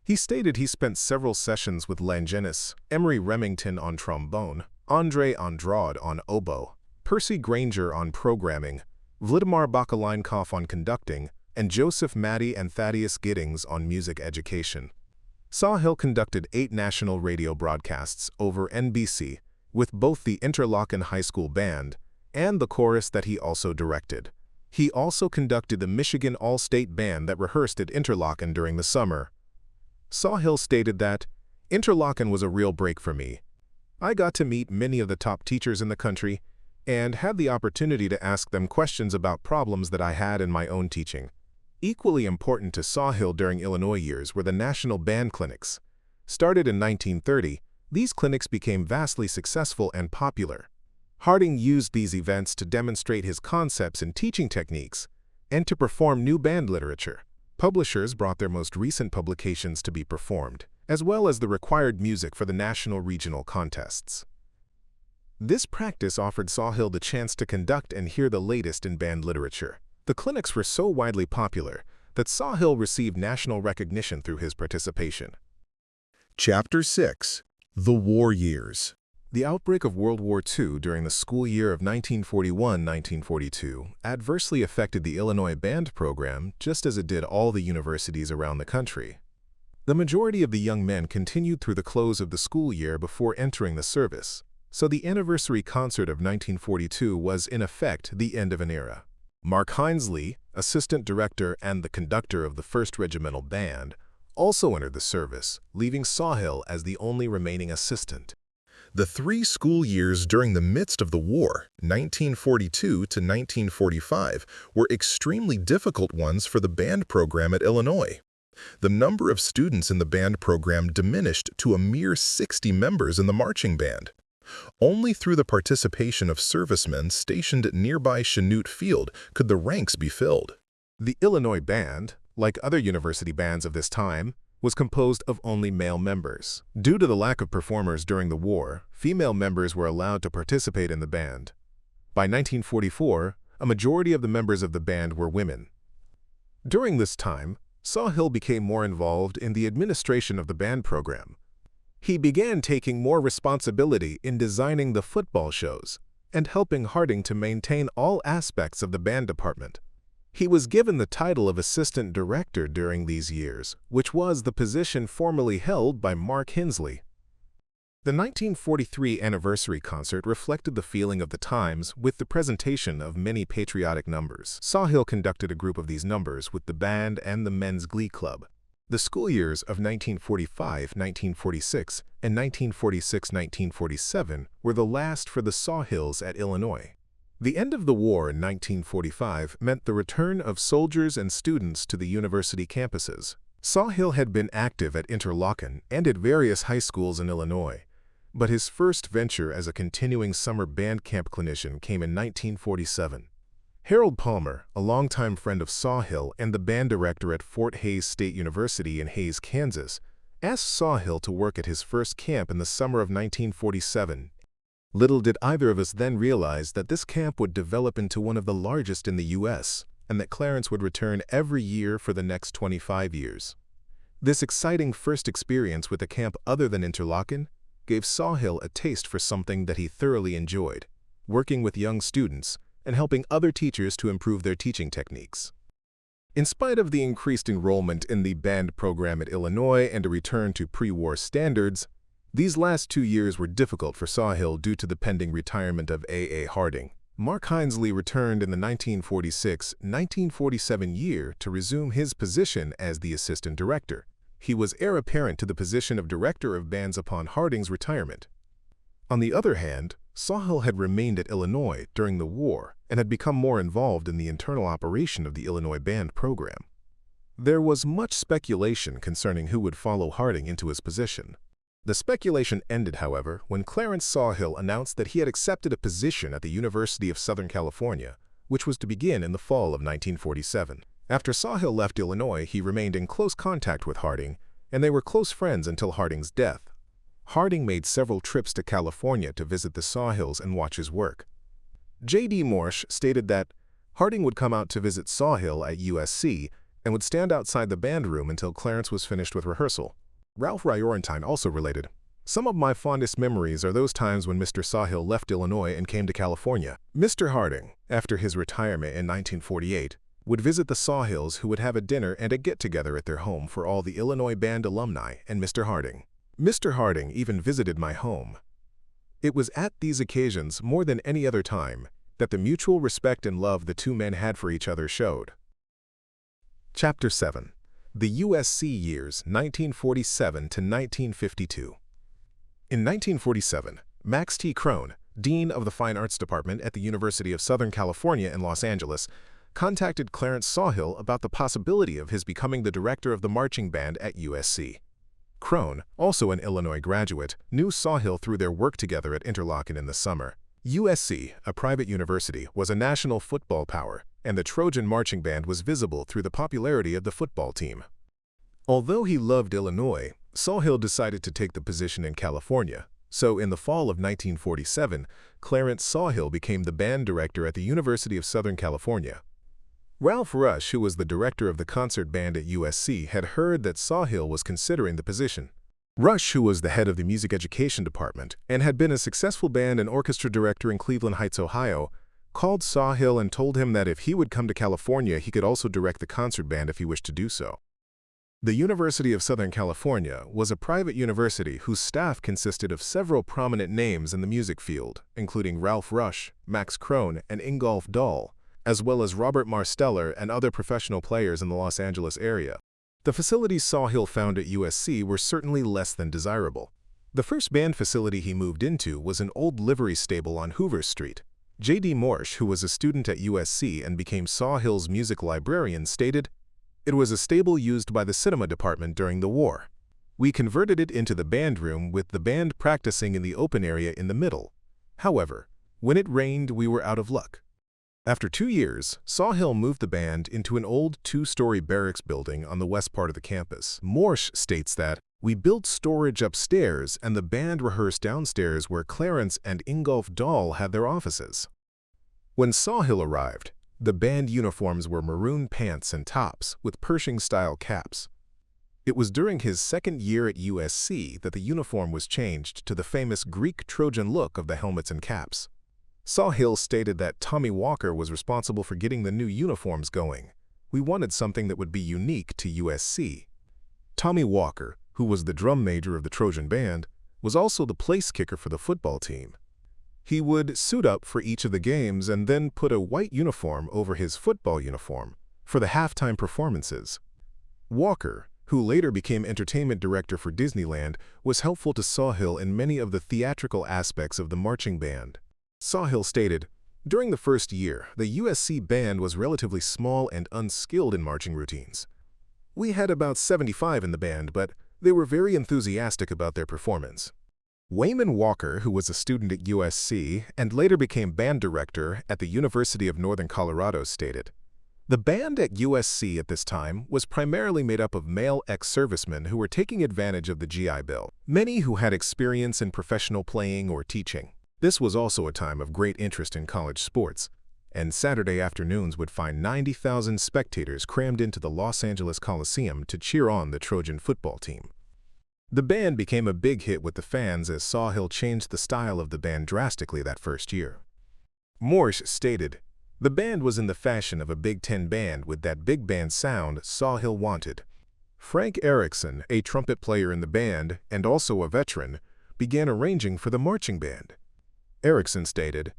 He stated he spent several sessions with Langenis, Emery Remington on trombone, André Andrade on oboe, Percy Granger on programming, Vladimir Bakalinkoff on conducting, and Joseph Matty and Thaddeus Giddings on music education. Sawhill conducted 8 national radio broadcasts over NBC with both the Interlochen High School Band and the chorus that he also directed. He also conducted the Michigan All-State Band that rehearsed at Interlochen during the summer. Sawhill stated that, "Interlochen was a real break for me. I got to meet many of the top teachers in the country and had the opportunity to ask them questions about problems that I had in my own teaching." Equally important to Sawhill during Illinois years were the National Band Clinics. Started in 1930, these clinics became vastly successful and popular. Harding used these events to demonstrate his concepts and teaching techniques and to perform new band literature. Publishers brought their most recent publications to be performed, as well as the required music for the national regional contests. This practice offered Sawhill the chance to conduct and hear the latest in band literature. The clinics were so widely popular that Sawhill received national recognition through his participation. Chapter 6. The War Years. The outbreak of World War II during the school year of 1941-1942 adversely affected the Illinois band program just as it did all the universities around the country. The majority of the young men continued through the close of the school year before entering the service, so the anniversary concert of 1942 was, in effect, the end of an era. Mark Hinesley, assistant director and the conductor of the 1st Regimental Band, also entered the service, leaving Sawhill as the only remaining assistant. The 3 school years during the midst of the war, 1942 to 1945, were extremely difficult ones for the band program at Illinois. The number of students in the band program diminished to a mere 60 members in the marching band. Only through the participation of servicemen stationed at nearby Chanute Field could the ranks be filled. The Illinois Band, like other university bands of this time, was composed of only male members. Due to the lack of performers during the war, female members were allowed to participate in the band. By 1944, a majority of the members of the band were women. During this time, Sawhill became more involved in the administration of the band program. He began taking more responsibility in designing the football shows and helping Harding to maintain all aspects of the band department. He was given the title of assistant director during these years, which was the position formerly held by Mark Hensley. The 1943 anniversary concert reflected the feeling of the times with the presentation of many patriotic numbers. Sawhill conducted a group of these numbers with the band and the men's glee club. The school years of 1945-1946 and 1946-1947 were the last for the Sawhills at Illinois. The end of the war in 1945 meant the return of soldiers and students to the university campuses. Sawhill had been active at Interlochen and at various high schools in Illinois, but his first venture as a continuing summer band camp clinician came in 1947. Harold Palmer, a longtime friend of Sawhill and the band director at Fort Hays State University in Hays, Kansas, asked Sawhill to work at his first camp in the summer of 1947. Little did either of us then realize that this camp would develop into one of the largest in the U.S., and that Clarence would return every year for the next 25 years. This exciting first experience with a camp other than Interlochen gave Sawhill a taste for something that he thoroughly enjoyed, working with young students and helping other teachers to improve their teaching techniques. In spite of the increased enrollment in the band program at Illinois and a return to pre-war standards, these last 2 years were difficult for Sawhill due to the pending retirement of A.A. Harding. Mark Hensley returned in the 1946-1947 year to resume his position as the assistant director. He was heir apparent to the position of director of bands upon Harding's retirement. On the other hand, Sawhill had remained at Illinois during the war and had become more involved in the internal operation of the Illinois band program. There was much speculation concerning who would follow Harding into his position. The speculation ended, however, when Clarence Sawhill announced that he had accepted a position at the University of Southern California, which was to begin in the fall of 1947. After Sawhill left Illinois, he remained in close contact with Harding, and they were close friends until Harding's death. Harding made several trips to California to visit the Sawhills and watch his work. J.D. Morse stated that Harding would come out to visit Sawhill at USC and would stand outside the band room until Clarence was finished with rehearsal. Ralph Ryorentine also related, "Some of my fondest memories are those times when Mr. Sawhill left Illinois and came to California. Mr. Harding, after his retirement in 1948, would visit the Sawhills, who would have a dinner and a get-together at their home for all the Illinois band alumni and Mr. Harding. Mr. Harding even visited my home. It was at these occasions, more than any other time, that the mutual respect and love the two men had for each other showed." Chapter 7. The USC Years 1947 to 1952. In 1947, Max T. Crone, Dean of the Fine Arts Department at the University of Southern California in Los Angeles, contacted Clarence Sawhill about the possibility of his becoming the director of the marching band at USC. Crone, also an Illinois graduate, knew Sawhill through their work together at Interlochen in the summer. USC, a private university, was a national football power, and the Trojan marching band was visible through the popularity of the football team. Although he loved Illinois, Sawhill decided to take the position in California, so in the fall of 1947, Clarence Sawhill became the band director at the University of Southern California. Ralph Rush, who was the director of the concert band at USC, had heard that Sawhill was considering the position. Rush, who was the head of the music education department and had been a successful band and orchestra director in Cleveland Heights, Ohio, called Sawhill and told him that if he would come to California, he could also direct the concert band if he wished to do so. The University of Southern California was a private university whose staff consisted of several prominent names in the music field, including Ralph Rush, Max Crone, and Ingolf Dahl, as well as Robert Marsteller and other professional players in the Los Angeles area. The facilities Sawhill found at USC were certainly less than desirable. The first band facility he moved into was an old livery stable on Hoover Street. J.D. Morse, who was a student at USC and became Sawhill's music librarian, stated, "It was a stable used by the cinema department during the war. We converted it into the band room with the band practicing in the open area in the middle. However, when it rained, we were out of luck. After 2 years, Sawhill moved the band into an old 2-story barracks building on the west part of the campus. Morsh states that, "We built storage upstairs and the band rehearsed downstairs where Clarence and Ingolf Dahl had their offices." When Sawhill arrived, the band uniforms were maroon pants and tops with Pershing-style caps. It was during his second year at USC that the uniform was changed to the famous Greek Trojan look of the helmets and caps. Sawhill stated that Tommy Walker was responsible for getting the new uniforms going. "We wanted something that would be unique to USC." Tommy Walker, who was the drum major of the Trojan band, was also the place kicker for the football team. He would suit up for each of the games and then put a white uniform over his football uniform for the halftime performances. Walker, who later became entertainment director for Disneyland, was helpful to Sawhill in many of the theatrical aspects of the marching band. Sawhill stated, "During the first year, the USC band was relatively small and unskilled in marching routines. We had about 75 in the band, but they were very enthusiastic about their performance." Wayman Walker, who was a student at USC and later became band director at the University of Northern Colorado, stated, "The band at USC at this time was primarily made up of male ex-servicemen who were taking advantage of the GI Bill, many who had experience in professional playing or teaching. This was also a time of great interest in college sports, and Saturday afternoons would find 90,000 spectators crammed into the Los Angeles Coliseum to cheer on the Trojan football team." The band became a big hit with the fans as Sawhill changed the style of the band drastically that first year. Morsh stated, "The band was in the fashion of a Big Ten band with that big band sound Sawhill wanted." Frank Erickson, a trumpet player in the band and also a veteran, began arranging for the marching band. Erickson stated,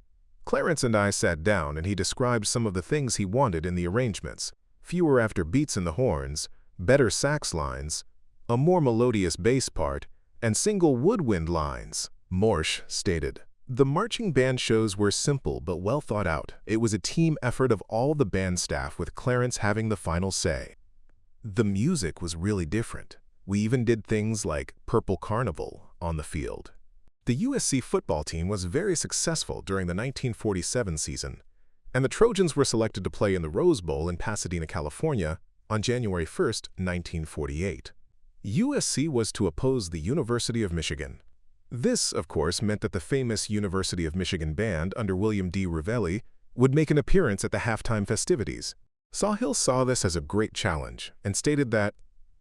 "Clarence and I sat down and he described some of the things he wanted in the arrangements: fewer after beats in the horns, better sax lines, a more melodious bass part, and single woodwind lines." Morsh stated, "The marching band shows were simple but well thought out. It was a team effort of all the band staff with Clarence having the final say. The music was really different. We even did things like Purple Carnival on the field." The USC football team was very successful during the 1947 season, and the Trojans were selected to play in the Rose Bowl in Pasadena, California on January 1, 1948. USC was to oppose the University of Michigan. This, of course, meant that the famous University of Michigan band under William D. Revelli would make an appearance at the halftime festivities. Sawhill saw this as a great challenge and stated that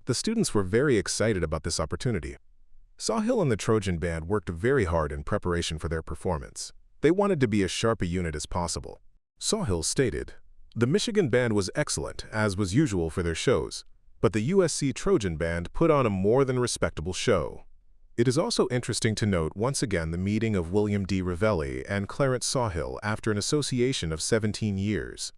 the students were very excited about this opportunity. Sawhill and the Trojan band worked very hard in preparation for their performance. They wanted to be as sharp a unit as possible. Sawhill stated, "The Michigan band was excellent, as was usual for their shows, but the USC Trojan band put on a more than respectable show." It is also interesting to note once again the meeting of William D. Revelli and Clarence Sawhill after an association of 17 years.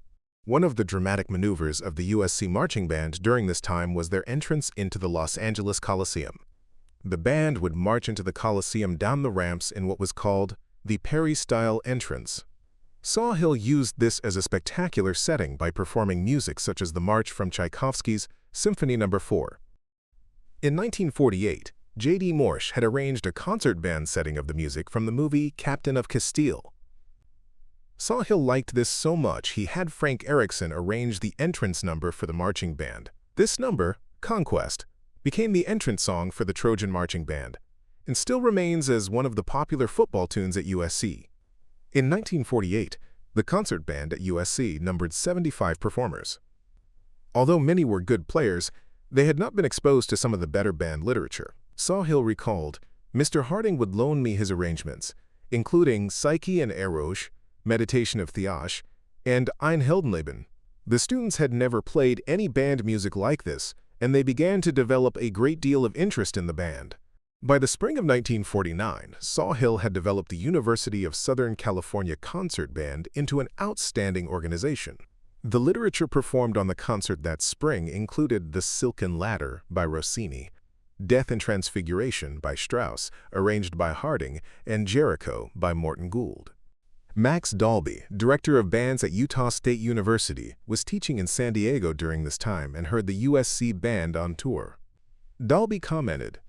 One of the dramatic maneuvers of the USC marching band during this time was their entrance into the Los Angeles Coliseum. The band would march into the Coliseum down the ramps in what was called the Perry-style entrance. Sawhill used this as a spectacular setting by performing music such as the march from Tchaikovsky's Symphony No. 4. In 1948, J.D. Morsh had arranged a concert band setting of the music from the movie Captain of Castile. Sawhill liked this so much he had Frank Erickson arrange the entrance number for the marching band. This number, Conquest, became the entrance song for the Trojan marching band, and still remains as one of the popular football tunes at USC. In 1948, the concert band at USC numbered 75 performers. Although many were good players, they had not been exposed to some of the better band literature. Sawhill recalled, "Mr. Harding would loan me his arrangements, including Psyche and Eroge, Meditation of Theash, and Ein Heldenleben. The students had never played any band music like this, and they began to develop a great deal of interest in the band." By the spring of 1949, Sawhill had developed the University of Southern California Concert Band into an outstanding organization. The literature performed on the concert that spring included The Silken Ladder by Rossini, Death and Transfiguration by Strauss, arranged by Harding, and Jericho by Morton Gould. Max Dalby, director of bands at Utah State University, was teaching in San Diego during this time and heard the USC band on tour. Dalby commented,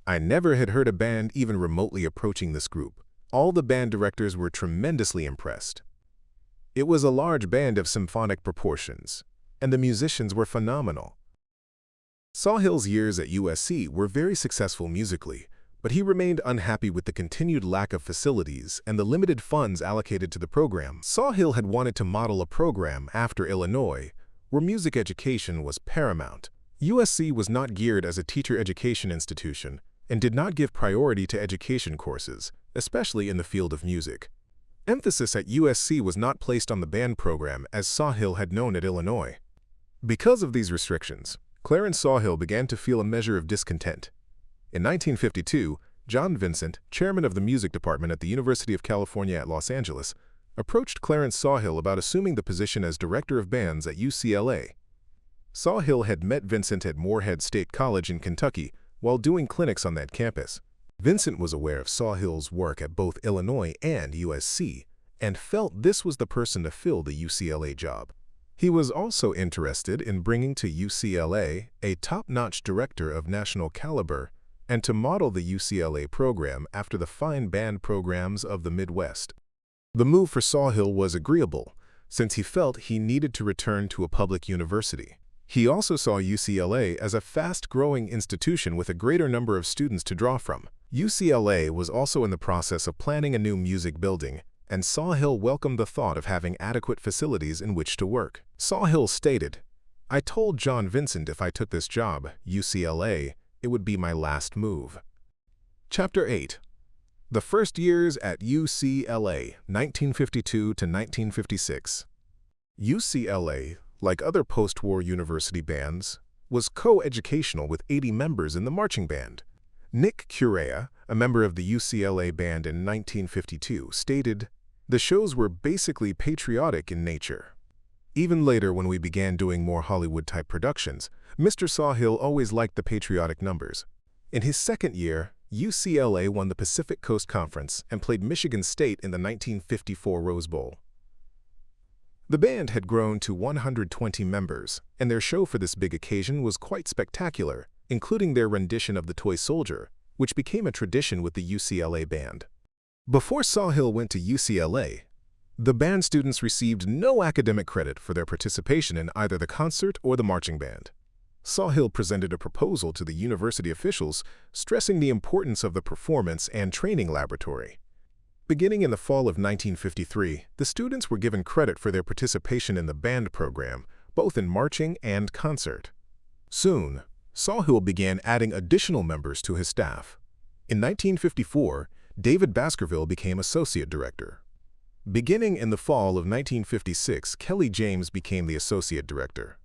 I never had heard a band even remotely approaching this group. All the band directors were tremendously impressed. It was a large band of symphonic proportions, and the musicians were phenomenal. Sawhill's years at USC were very successful musically, but he remained unhappy with the continued lack of facilities and the limited funds allocated to the program. Sawhill had wanted to model a program after Illinois, where music education was paramount. USC was not geared as a teacher education institution and did not give priority to education courses, especially in the field of music. Emphasis at USC was not placed on the band program as Sawhill had known at Illinois. Because of these restrictions, Clarence Sawhill began to feel a measure of discontent. In 1952, John Vincent, chairman of the music department at the University of California at Los Angeles, approached Clarence Sawhill about assuming the position as director of bands at UCLA. Sawhill had met Vincent at Morehead State College in Kentucky while doing clinics on that campus. Vincent was aware of Sawhill's work at both Illinois and USC and felt this was the person to fill the UCLA job. He was also interested in bringing to UCLA a top-notch director of national caliber and to model the UCLA program after the fine band programs of the Midwest. The move for Sawhill was agreeable, since he felt he needed to return to a public university. He also saw UCLA as a fast-growing institution with a greater number of students to draw from. UCLA was also in the process of planning a new music building, and Sawhill welcomed the thought of having adequate facilities in which to work. Sawhill stated, "I told John Vincent if I took this job, UCLA, it would be my last move." Chapter 8. The First Years at UCLA, 1952 to 1956. UCLA, like other post-war university bands, was co-educational with 80 members in the marching band. Nick Curea, a member of the UCLA band in 1952, stated, "The shows were basically patriotic in nature. Even later, when we began doing more Hollywood-type productions, Mr. Sawhill always liked the patriotic numbers." In his second year, UCLA won the Pacific Coast Conference and played Michigan State in the 1954 Rose Bowl. The band had grown to 120 members, and their show for this big occasion was quite spectacular, including their rendition of The Toy Soldier, which became a tradition with the UCLA band. Before Sawhill went to UCLA, the band students received no academic credit for their participation in either the concert or the marching band. Sawhill presented a proposal to the university officials, stressing the importance of the performance and training laboratory. Beginning in the fall of 1953, the students were given credit for their participation in the band program, both in marching and concert. Soon, Sawhill began adding additional members to his staff. In 1954, David Baskerville became associate director. Beginning in the fall of 1956, Kelly James became the associate director.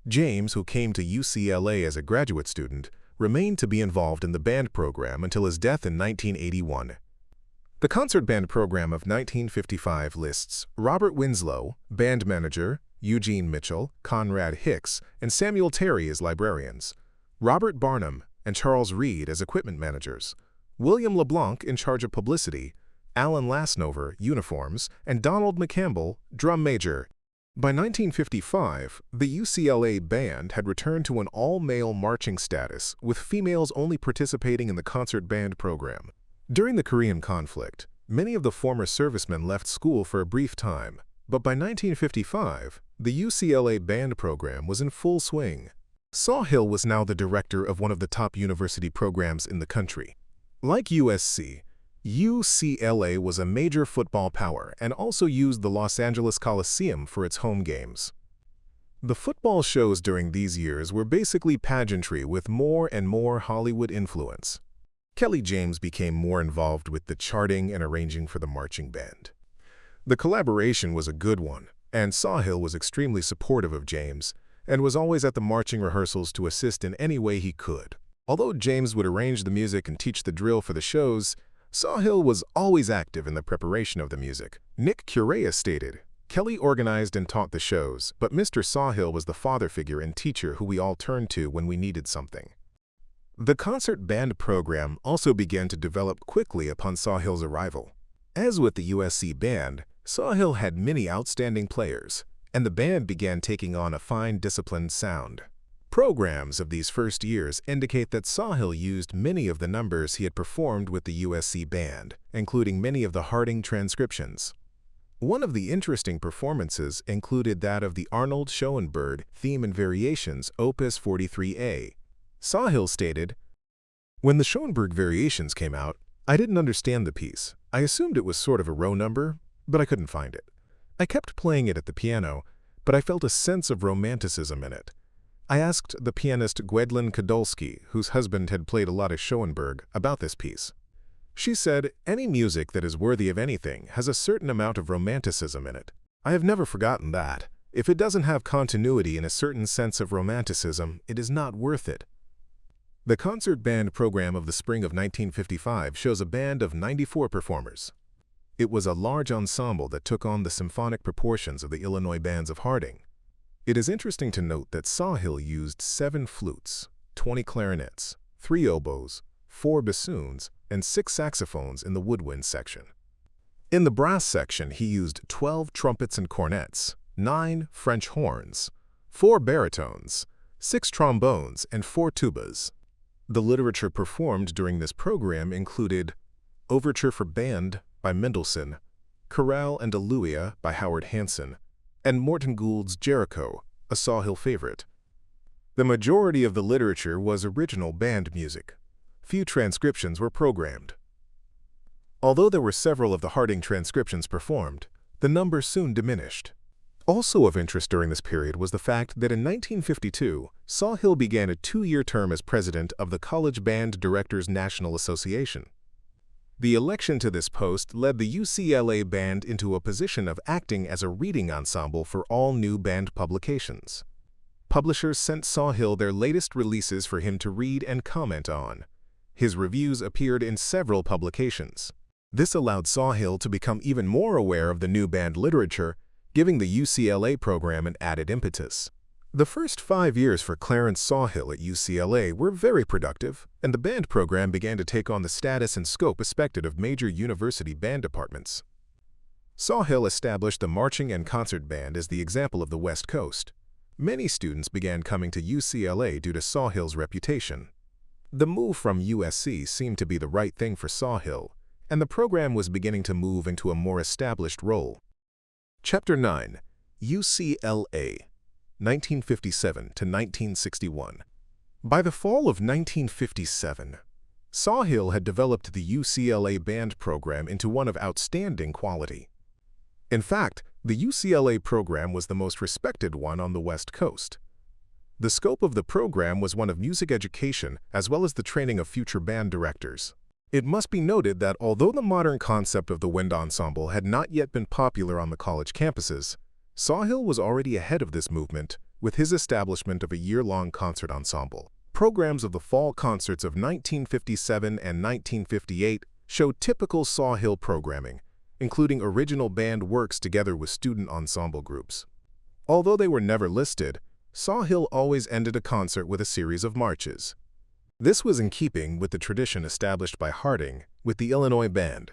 James, who came to UCLA as a graduate student, remained to be involved in the band program until his death in 1981. The concert band program of 1955 lists Robert Winslow, band manager, Eugene Mitchell, Conrad Hicks, and Samuel Terry as librarians, Robert Barnum and Charles Reed as equipment managers, William LeBlanc in charge of publicity, Alan Lasnover, uniforms, and Donald McCampbell, drum major. By 1955, the UCLA band had returned to an all-male marching status, with females only participating in the concert band program. During the Korean conflict, many of the former servicemen left school for a brief time, but by 1955, the UCLA band program was in full swing. Sawhill was now the director of one of the top university programs in the country. Like USC, UCLA was a major football power and also used the Los Angeles Coliseum for its home games. The football shows during these years were basically pageantry with more and more Hollywood influence. Kelly James became more involved with the charting and arranging for the marching band. The collaboration was a good one, and Sawhill was extremely supportive of James and was always at the marching rehearsals to assist in any way he could. Although James would arrange the music and teach the drill for the shows, Sawhill was always active in the preparation of the music. Nick Curea stated, "Kelly organized and taught the shows, but Mr. Sawhill was the father figure and teacher who we all turned to when we needed something." The concert band program also began to develop quickly upon Sawhill's arrival. As with the USC band, Sawhill had many outstanding players, and the band began taking on a fine, disciplined sound. Programs of these first years indicate that Sawhill used many of the numbers he had performed with the USC band, including many of the Harding transcriptions. One of the interesting performances included that of the Arnold Schoenberg Theme and Variations, Opus 43A. Sawhill stated, "When the Schoenberg Variations came out, I didn't understand the piece. I assumed it was sort of a row number, but I couldn't find it. I kept playing it at the piano, but I felt a sense of romanticism in it. I asked the pianist Gwendolyn Kodolsky, whose husband had played a lot of Schoenberg, about this piece. She said, any music that is worthy of anything has a certain amount of romanticism in it. I have never forgotten that. If it doesn't have continuity and a certain sense of romanticism, it is not worth it." The concert band program of the spring of 1955 shows a band of 94 performers. It was a large ensemble that took on the symphonic proportions of the Illinois bands of Harding. It is interesting to note that Sawhill used 7 flutes, 20 clarinets, 3 oboes, 4 bassoons, and 6 saxophones in the woodwind section. In the brass section, he used 12 trumpets and cornets, 9 French horns, 4 baritones, 6 trombones, and 4 tubas. The literature performed during this program included Overture for Band by Mendelssohn, Chorale and Alleluia by Howard Hanson, and Morton Gould's Jericho, a Sawhill favorite. The majority of the literature was original band music. Few transcriptions were programmed. Although there were several of the Harding transcriptions performed, the number soon diminished. Also of interest during this period was the fact that in 1952, Sawhill began a 2-year term as president of the College Band Directors National Association. The election to this post led the UCLA band into a position of acting as a reading ensemble for all new band publications. Publishers sent Sawhill their latest releases for him to read and comment on. His reviews appeared in several publications. This allowed Sawhill to become even more aware of the new band literature, giving the UCLA program an added impetus. The first 5 years for Clarence Sawhill at UCLA were very productive, and the band program began to take on the status and scope expected of major university band departments. Sawhill established the marching and concert band as the example of the West Coast. Many students began coming to UCLA due to Sawhill's reputation. The move from USC seemed to be the right thing for Sawhill, and the program was beginning to move into a more established role. Chapter 9. UCLA, 1957 to 1961. By the fall of 1957, Sawhill had developed the UCLA band program into one of outstanding quality. In fact, the UCLA program was the most respected one on the West Coast. The scope of the program was one of music education as well as the training of future band directors. It must be noted that although the modern concept of the wind ensemble had not yet been popular on the college campuses, Sawhill was already ahead of this movement with his establishment of a year-long concert ensemble. Programs of the fall concerts of 1957 and 1958 showed typical Sawhill programming, including original band works together with student ensemble groups. Although they were never listed, Sawhill always ended a concert with a series of marches. This was in keeping with the tradition established by Harding with the Illinois band.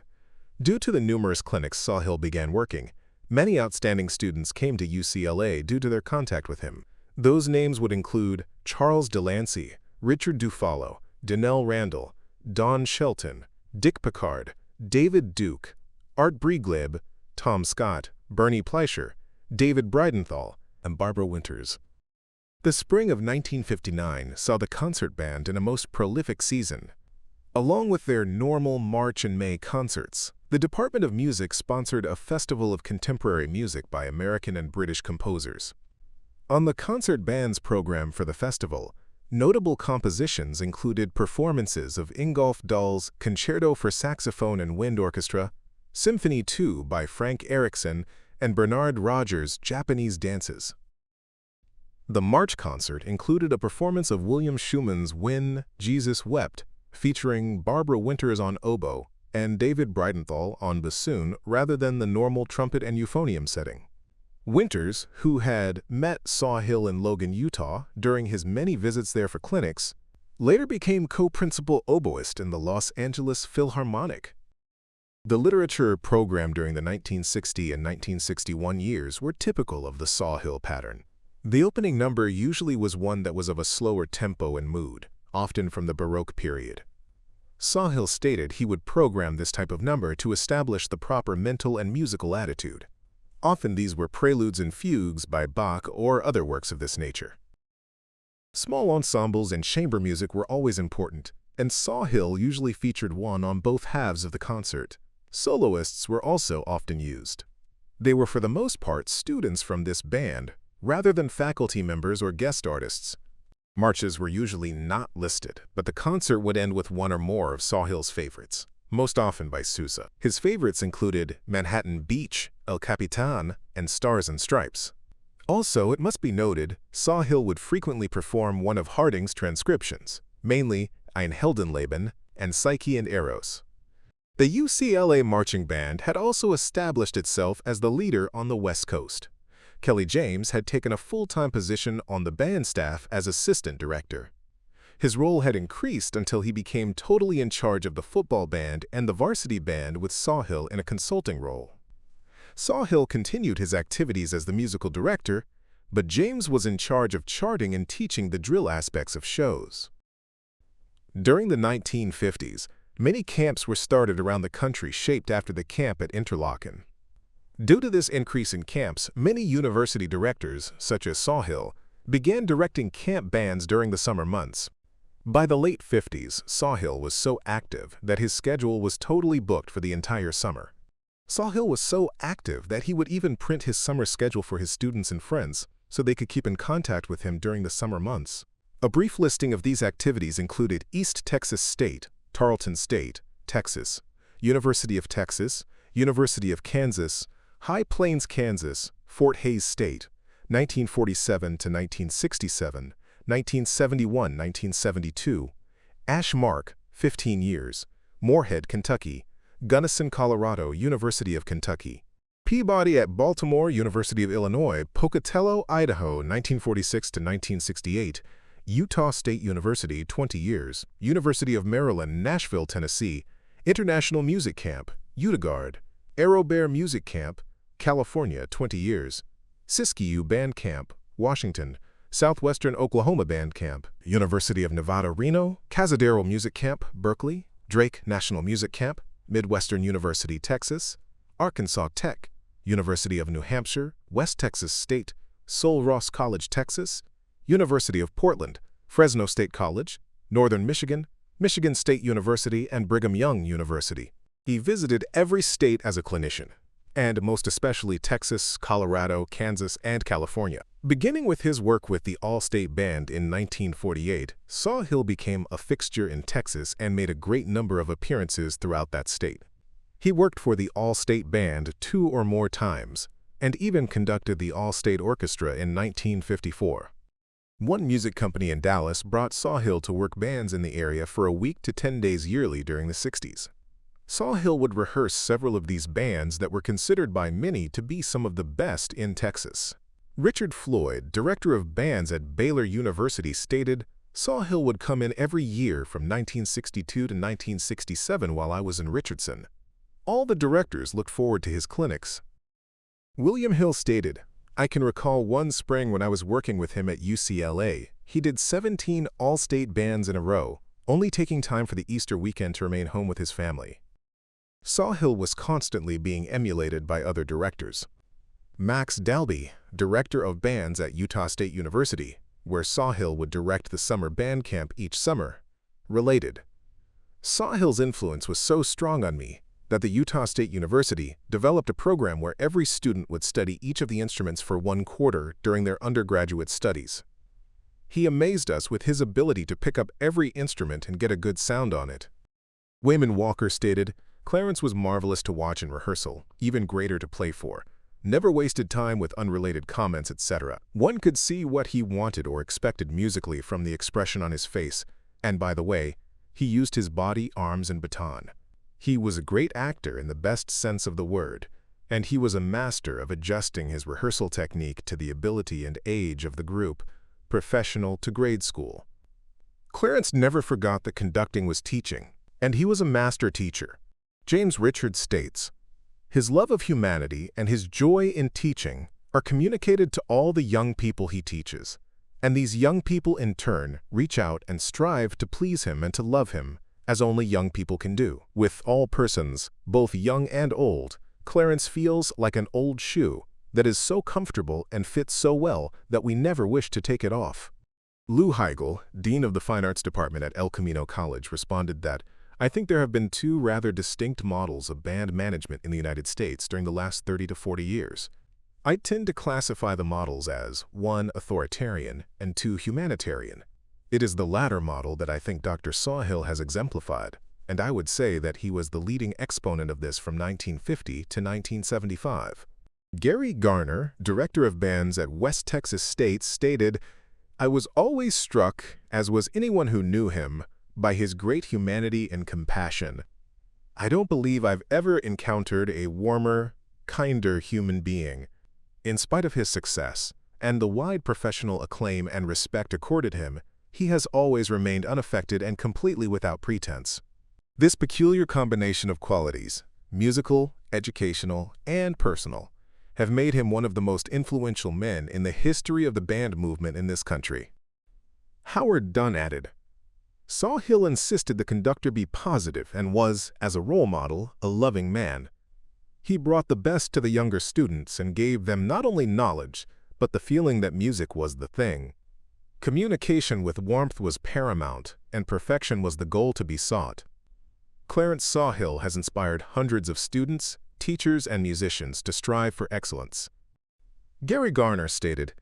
Due to the numerous clinics Sawhill began working, many outstanding students came to UCLA due to their contact with him. Those names would include Charles Delancey, Richard Dufalo, Donnell Randall, Don Shelton, Dick Pickard, David Duke, Art Briegleb, Tom Scott, Bernie Pleicher, David Breidenthal, and Barbara Winters. The spring of 1959 saw the concert band in a most prolific season. Along with their normal March and May concerts, the Department of Music sponsored a festival of contemporary music by American and British composers. On the concert band's program for the festival, notable compositions included performances of Ingolf Dahl's Concerto for Saxophone and Wind Orchestra, Symphony II by Frank Erickson, and Bernard Rogers' Japanese Dances. The March concert included a performance of William Schumann's When Jesus Wept, featuring Barbara Winters on oboe and David Breidenthal on bassoon rather than the normal trumpet and euphonium setting. Winters, who had met Sawhill in Logan, Utah during his many visits there for clinics, later became co-principal oboist in the Los Angeles Philharmonic. The literature program during the 1960 and 1961 years were typical of the Sawhill pattern. The opening number usually was one that was of a slower tempo and mood, often from the Baroque period. Sawhill stated he would program this type of number to establish the proper mental and musical attitude. Often these were preludes and fugues by Bach or other works of this nature. Small ensembles and chamber music were always important, and Sawhill usually featured one on both halves of the concert. Soloists were also often used. They were for the most part students from this band, rather than faculty members or guest artists. Marches were usually not listed, but the concert would end with one or more of Sawhill's favorites, most often by Sousa. His favorites included Manhattan Beach, El Capitan, and Stars and Stripes. Also, it must be noted, Sawhill would frequently perform one of Harding's transcriptions, mainly Ein Heldenleben and Psyche and Eros. The UCLA marching band had also established itself as the leader on the West Coast. Kelly James had taken a full-time position on the band staff as assistant director. His role had increased until he became totally in charge of the football band and the varsity band with Sawhill in a consulting role. Sawhill continued his activities as the musical director, but James was in charge of charting and teaching the drill aspects of shows. During the 1950s, many camps were started around the country shaped after the camp at Interlaken. Due to this increase in camps, many university directors, such as Sawhill, began directing camp bands during the summer months. By the late 50s, Sawhill was so active that his schedule was totally booked for the entire summer. Sawhill was so active that he would even print his summer schedule for his students and friends so they could keep in contact with him during the summer months. A brief listing of these activities included East Texas State, Tarleton State, Texas, University of Texas, University of Kansas, High Plains, Kansas, Fort Hays State, 1947 to 1967, 1971-1972, Ashmark, 15 years, Moorhead, Kentucky, Gunnison, Colorado, University of Kentucky, Peabody at Baltimore, University of Illinois, Pocatello, Idaho, 1946 to 1968, Utah State University, 20 years, University of Maryland, Nashville, Tennessee, International Music Camp, Utigard, Arrow Bear Music Camp, California, 20 years, Siskiyou Band Camp, Washington, Southwestern Oklahoma Band Camp, University of Nevada, Reno, Cazadero Music Camp, Berkeley, Drake National Music Camp, Midwestern University, Texas, Arkansas Tech, University of New Hampshire, West Texas State, Sul Ross College, Texas, University of Portland, Fresno State College, Northern Michigan, Michigan State University, and Brigham Young University. He visited every state as a clinician, and most especially Texas, Colorado, Kansas, and California. Beginning with his work with the All-State Band in 1948, Sawhill became a fixture in Texas and made a great number of appearances throughout that state. He worked for the All-State Band 2 or more times, and even conducted the All-State Orchestra in 1954. One music company in Dallas brought Sawhill to work bands in the area for a week to 10 days yearly during the 60s. Sawhill would rehearse several of these bands that were considered by many to be some of the best in Texas. Richard Floyd, director of bands at Baylor University, stated, "Sawhill would come in every year from 1962 to 1967 while I was in Richardson. All the directors looked forward to his clinics." William Hill stated, "I can recall one spring when I was working with him at UCLA. He did 17 all-state bands in a row, only taking time for the Easter weekend to remain home with his family." Sawhill was constantly being emulated by other directors. Max Dalby, director of bands at Utah State University, where Sawhill would direct the summer band camp each summer, related, "Sawhill's influence was so strong on me that the Utah State University developed a program where every student would study each of the instruments for 1 quarter during their undergraduate studies. He amazed us with his ability to pick up every instrument and get a good sound on it." Wayman Walker stated, "Clarence was marvelous to watch in rehearsal, even greater to play for. Never wasted time with unrelated comments, etc. One could see what he wanted or expected musically from the expression on his face, and by the way, he used his body, arms, and baton. He was a great actor in the best sense of the word, and he was a master of adjusting his rehearsal technique to the ability and age of the group, professional to grade school." Clarence never forgot that conducting was teaching, and he was a master teacher. James Richards states, "His love of humanity and his joy in teaching are communicated to all the young people he teaches, and these young people in turn reach out and strive to please him and to love him, as only young people can do. With all persons, both young and old, Clarence feels like an old shoe that is so comfortable and fits so well that we never wish to take it off. Lou Heigl, Dean of the Fine Arts Department at El Camino College, responded that, "I think there have been two rather distinct models of band management in the United States during the last 30 to 40 years. I tend to classify the models as, 1, authoritarian, and 2, humanitarian. It is the latter model that I think Dr. Sawhill has exemplified, and I would say that he was the leading exponent of this from 1950 to 1975. Gary Garner, director of bands at West Texas State, stated, "I was always struck, as was anyone who knew him, by his great humanity and compassion. I don't believe I've ever encountered a warmer, kinder human being." In spite of his success, and the wide professional acclaim and respect accorded him, he has always remained unaffected and completely without pretense. This peculiar combination of qualities, musical, educational, and personal, have made him one of the most influential men in the history of the band movement in this country. Howard Dunn added, "Sawhill insisted the conductor be positive and was, as a role model, a loving man. He brought the best to the younger students and gave them not only knowledge, but the feeling that music was the thing. Communication with warmth was paramount, and perfection was the goal to be sought. Clarence Sawhill has inspired hundreds of students, teachers, and musicians to strive for excellence." Gary Garner stated,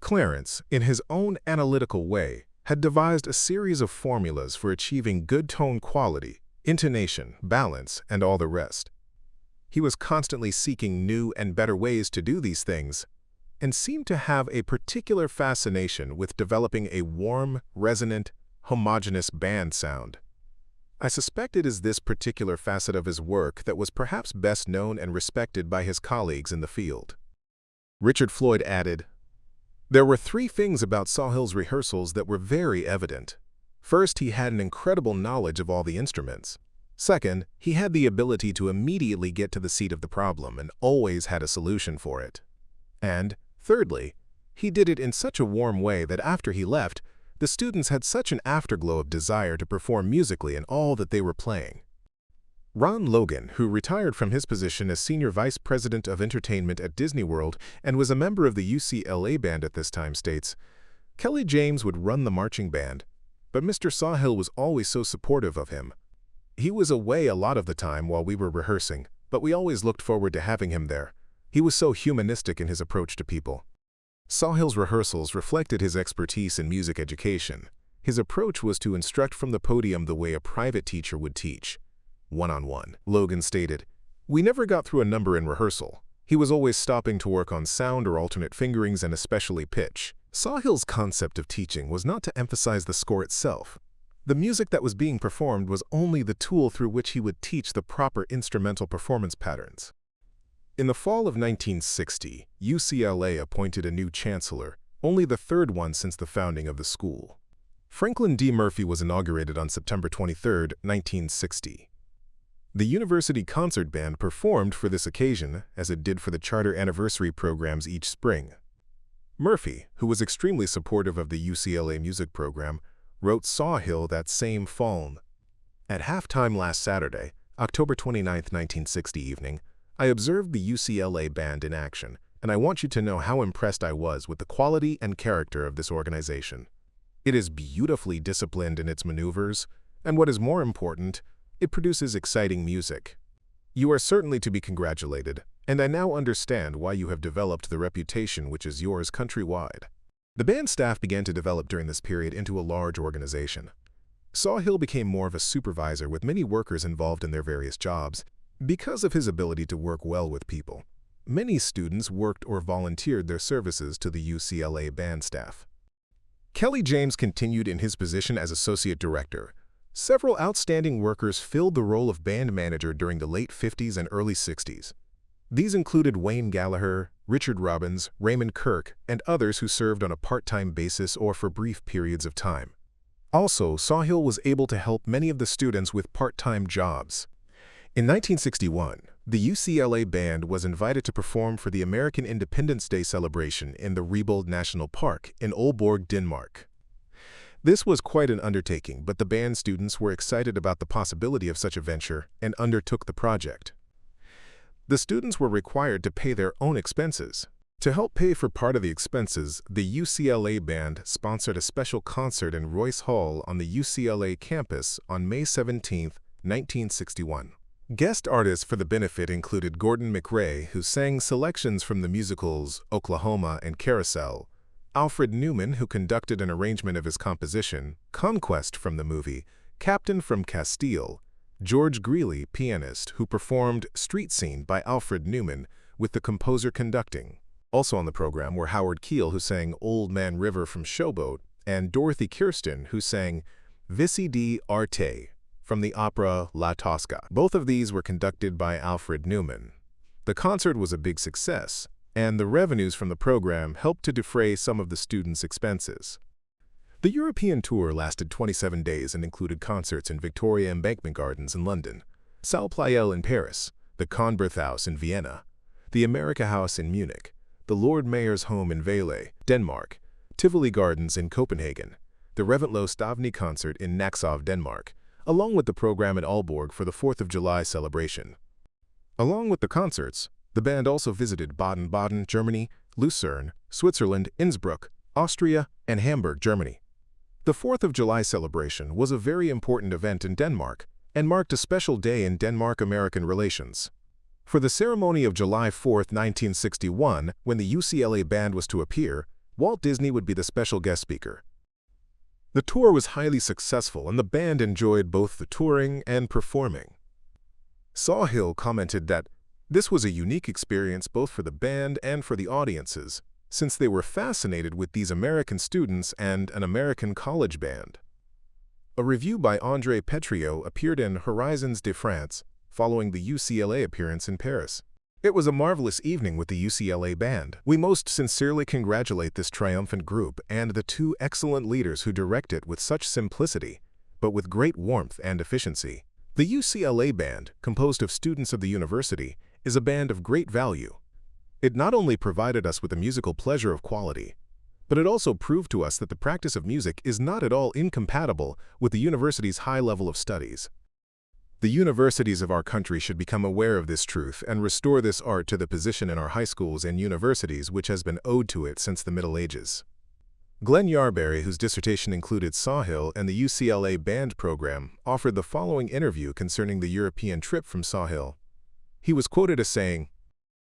"Clarence, in his own analytical way, had devised a series of formulas for achieving good tone quality, intonation, balance, and all the rest. He was constantly seeking new and better ways to do these things, and seemed to have a particular fascination with developing a warm, resonant, homogeneous band sound. I suspect it is this particular facet of his work that was perhaps best known and respected by his colleagues in the field." Richard Floyd added, "There were 3 things about Sawhill's rehearsals that were very evident. First, he had an incredible knowledge of all the instruments. Second, he had the ability to immediately get to the seat of the problem and always had a solution for it. And, thirdly, he did it in such a warm way that after he left, the students had such an afterglow of desire to perform musically in all that they were playing." Ron Logan, who retired from his position as Senior Vice President of Entertainment at Disney World and was a member of the UCLA band at this time, states, "Kelly James would run the marching band, but Mr. Sawhill was always so supportive of him. He was away a lot of the time while we were rehearsing, but we always looked forward to having him there. He was so humanistic in his approach to people." Sawhill's rehearsals reflected his expertise in music education. His approach was to instruct from the podium the way a private teacher would teach, one-on-one. Logan stated, "We never got through a number in rehearsal. He was always stopping to work on sound or alternate fingerings and especially pitch." Sawhill's concept of teaching was not to emphasize the score itself. The music that was being performed was only the tool through which he would teach the proper instrumental performance patterns. In the fall of 1960, UCLA appointed a new chancellor, only the 3rd one since the founding of the school. Franklin D. Murphy was inaugurated on September 23, 1960. The University Concert Band performed for this occasion, as it did for the charter anniversary programs each spring. Murphy, who was extremely supportive of the UCLA music program, wrote Sawhill that same fall. "At halftime last Saturday, October 29, 1960 evening, I observed the UCLA band in action, and I want you to know how impressed I was with the quality and character of this organization. It is beautifully disciplined in its maneuvers, and what is more important, it produces exciting music. You are certainly to be congratulated, and I now understand why you have developed the reputation which is yours countrywide." The band staff began to develop during this period into a large organization. Sawhill became more of a supervisor with many workers involved in their various jobs. Because of his ability to work well with people, many students worked or volunteered their services to the UCLA band staff. Kelly James continued in his position as associate director. Several outstanding workers filled the role of band manager during the late 50s and early 60s. These included Wayne Gallagher, Richard Robbins, Raymond Kirk, and others who served on a part-time basis or for brief periods of time. Also, Sawhill was able to help many of the students with part-time jobs. In 1961, The UCLA band was invited to perform for the American Independence Day celebration in the Rebold National Park in Aalborg, Denmark. This was quite an undertaking, but the band students were excited about the possibility of such a venture and undertook the project. The students were required to pay their own expenses. To help pay for part of the expenses, the UCLA band sponsored a special concert in Royce Hall on the UCLA campus on May 17, 1961. Guest artists for the benefit included Gordon McRae, who sang selections from the musicals Oklahoma and Carousel, Alfred Newman, who conducted an arrangement of his composition, Conquest from the movie, Captain from Castile, George Greeley, pianist, who performed Street Scene by Alfred Newman, with the composer conducting. Also on the program were Howard Keel, who sang Old Man River from Showboat, and Dorothy Kirsten, who sang Vici di Arte from the opera La Tosca. Both of these were conducted by Alfred Newman. The concert was a big success, and the revenues from the program helped to defray some of the students' expenses. The European tour lasted 27 days and included concerts in Victoria Embankment Gardens in London, Salle Pleyel in Paris, the Conberth House in Vienna, the America House in Munich, the Lord Mayor's home in Vejle, Denmark, Tivoli Gardens in Copenhagen, the Reventlow Stavne concert in Naxov, Denmark, along with the program at Aalborg for the 4th of July celebration. Along with the concerts, the band also visited Baden-Baden, Germany, Lucerne, Switzerland, Innsbruck, Austria, and Hamburg, Germany. The 4th of July celebration was a very important event in Denmark and marked a special day in Denmark-American relations. For the ceremony of July 4, 1961, when the UCLA band was to appear, Walt Disney would be the special guest speaker. The tour was highly successful and the band enjoyed both the touring and performing. Sawhill commented that this was a unique experience both for the band and for the audiences, since they were fascinated with these American students and an American college band. A review by André Petriot appeared in Horizons de France, following the UCLA appearance in Paris. It was a marvelous evening with the UCLA band. We most sincerely congratulate this triumphant group and the two excellent leaders who direct it with such simplicity, but with great warmth and efficiency. The UCLA band, composed of students of the university, is a band of great value. It not only provided us with a musical pleasure of quality, but it also proved to us that the practice of music is not at all incompatible with the university's high level of studies. The universities of our country should become aware of this truth and restore this art to the position in our high schools and universities which has been owed to it since the Middle Ages. Glenn Yarberry, whose dissertation included Sawhill and the UCLA band program, offered the following interview concerning the European trip from Sawhill. He was quoted as saying,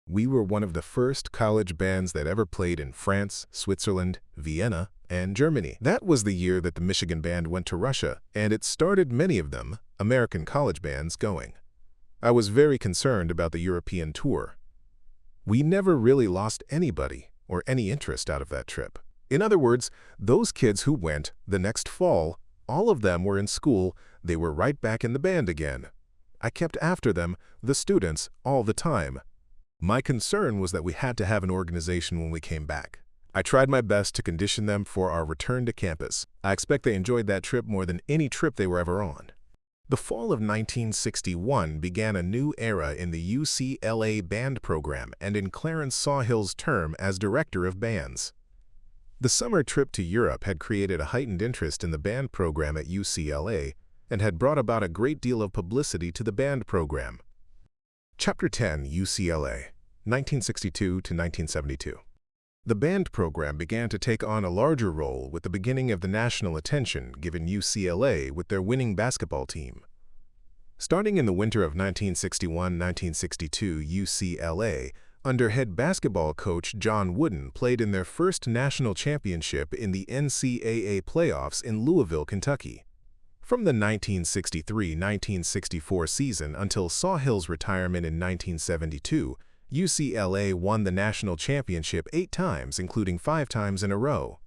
"We were one of the first college bands that ever played in France, Switzerland, Vienna, and Germany. That was the year that the Michigan band went to Russia, and it started many of them, American college bands, going. I was very concerned about the European tour. We never really lost anybody or any interest out of that trip. In other words, those kids who went the next fall, all of them were in school, they were right back in the band again. I kept after them, the students, all the time. My concern was that we had to have an organization when we came back. I tried my best to condition them for our return to campus. I expect they enjoyed that trip more than any trip they were ever on." The fall of 1961 began a new era in the UCLA band program and in Clarence Sawhill's term as director of bands. The summer trip to Europe had created a heightened interest in the band program at UCLA and had brought about a great deal of publicity to the band program. Chapter 10, UCLA, 1962 to 1972. The band program began to take on a larger role with the beginning of the national attention given UCLA with their winning basketball team. Starting in the winter of 1961-1962, UCLA, under head basketball coach John Wooden, played in their first national championship in the NCAA playoffs in Louisville, Kentucky. From the 1963-1964 season until Sawhill's retirement in 1972, UCLA won the national championship 8 times, including 5 times in a row.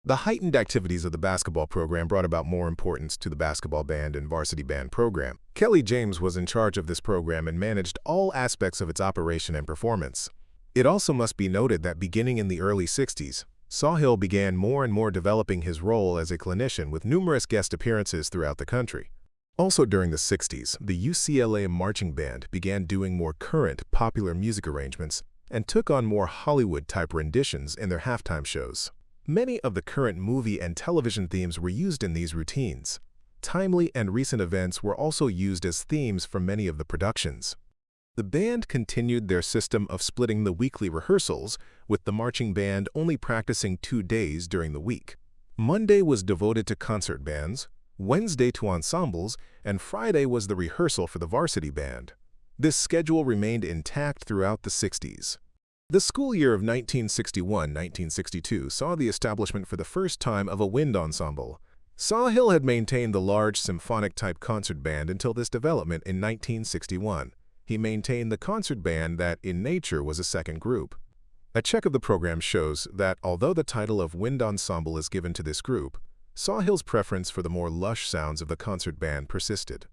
The heightened activities of the basketball program brought about more importance to the basketball band and varsity band program. Kelly James was in charge of this program and managed all aspects of its operation and performance. It also must be noted that beginning in the early 60s, Sawhill began more and more developing his role as a clinician with numerous guest appearances throughout the country. Also during the 60s, the UCLA marching band began doing more current, popular music arrangements and took on more Hollywood-type renditions in their halftime shows. Many of the current movie and television themes were used in these routines. Timely and recent events were also used as themes for many of the productions. The band continued their system of splitting the weekly rehearsals, with the marching band only practicing 2 days during the week. Monday was devoted to concert bands, Wednesday to ensembles, and Friday was the rehearsal for the varsity band. This schedule remained intact throughout the 60s. The school year of 1961-1962 saw the establishment for the first time of a wind ensemble. Sawhill had maintained the large symphonic-type concert band until this development in 1961. He maintained the concert band that, in nature, was a second group. A check of the program shows that, although the title of wind ensemble is given to this group, Sawhill's preference for the more lush sounds of the concert band persisted.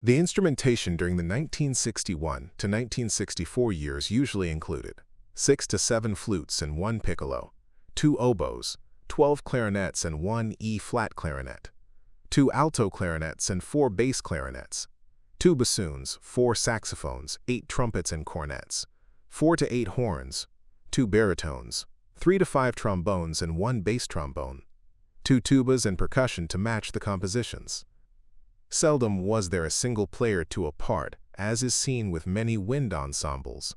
The instrumentation during the 1961 to 1964 years usually included 6 to 7 flutes and 1 piccolo, 2 oboes, 12 clarinets and 1 E-flat clarinet, 2 alto clarinets and 4 bass clarinets, 2 bassoons, 4 saxophones, 8 trumpets and cornets, 4 to 8 horns, 2 baritones, 3 to 5 trombones and 1 bass trombone, 2 tubas and percussion to match the compositions. Seldom was there a single player to a part, as is seen with many wind ensembles.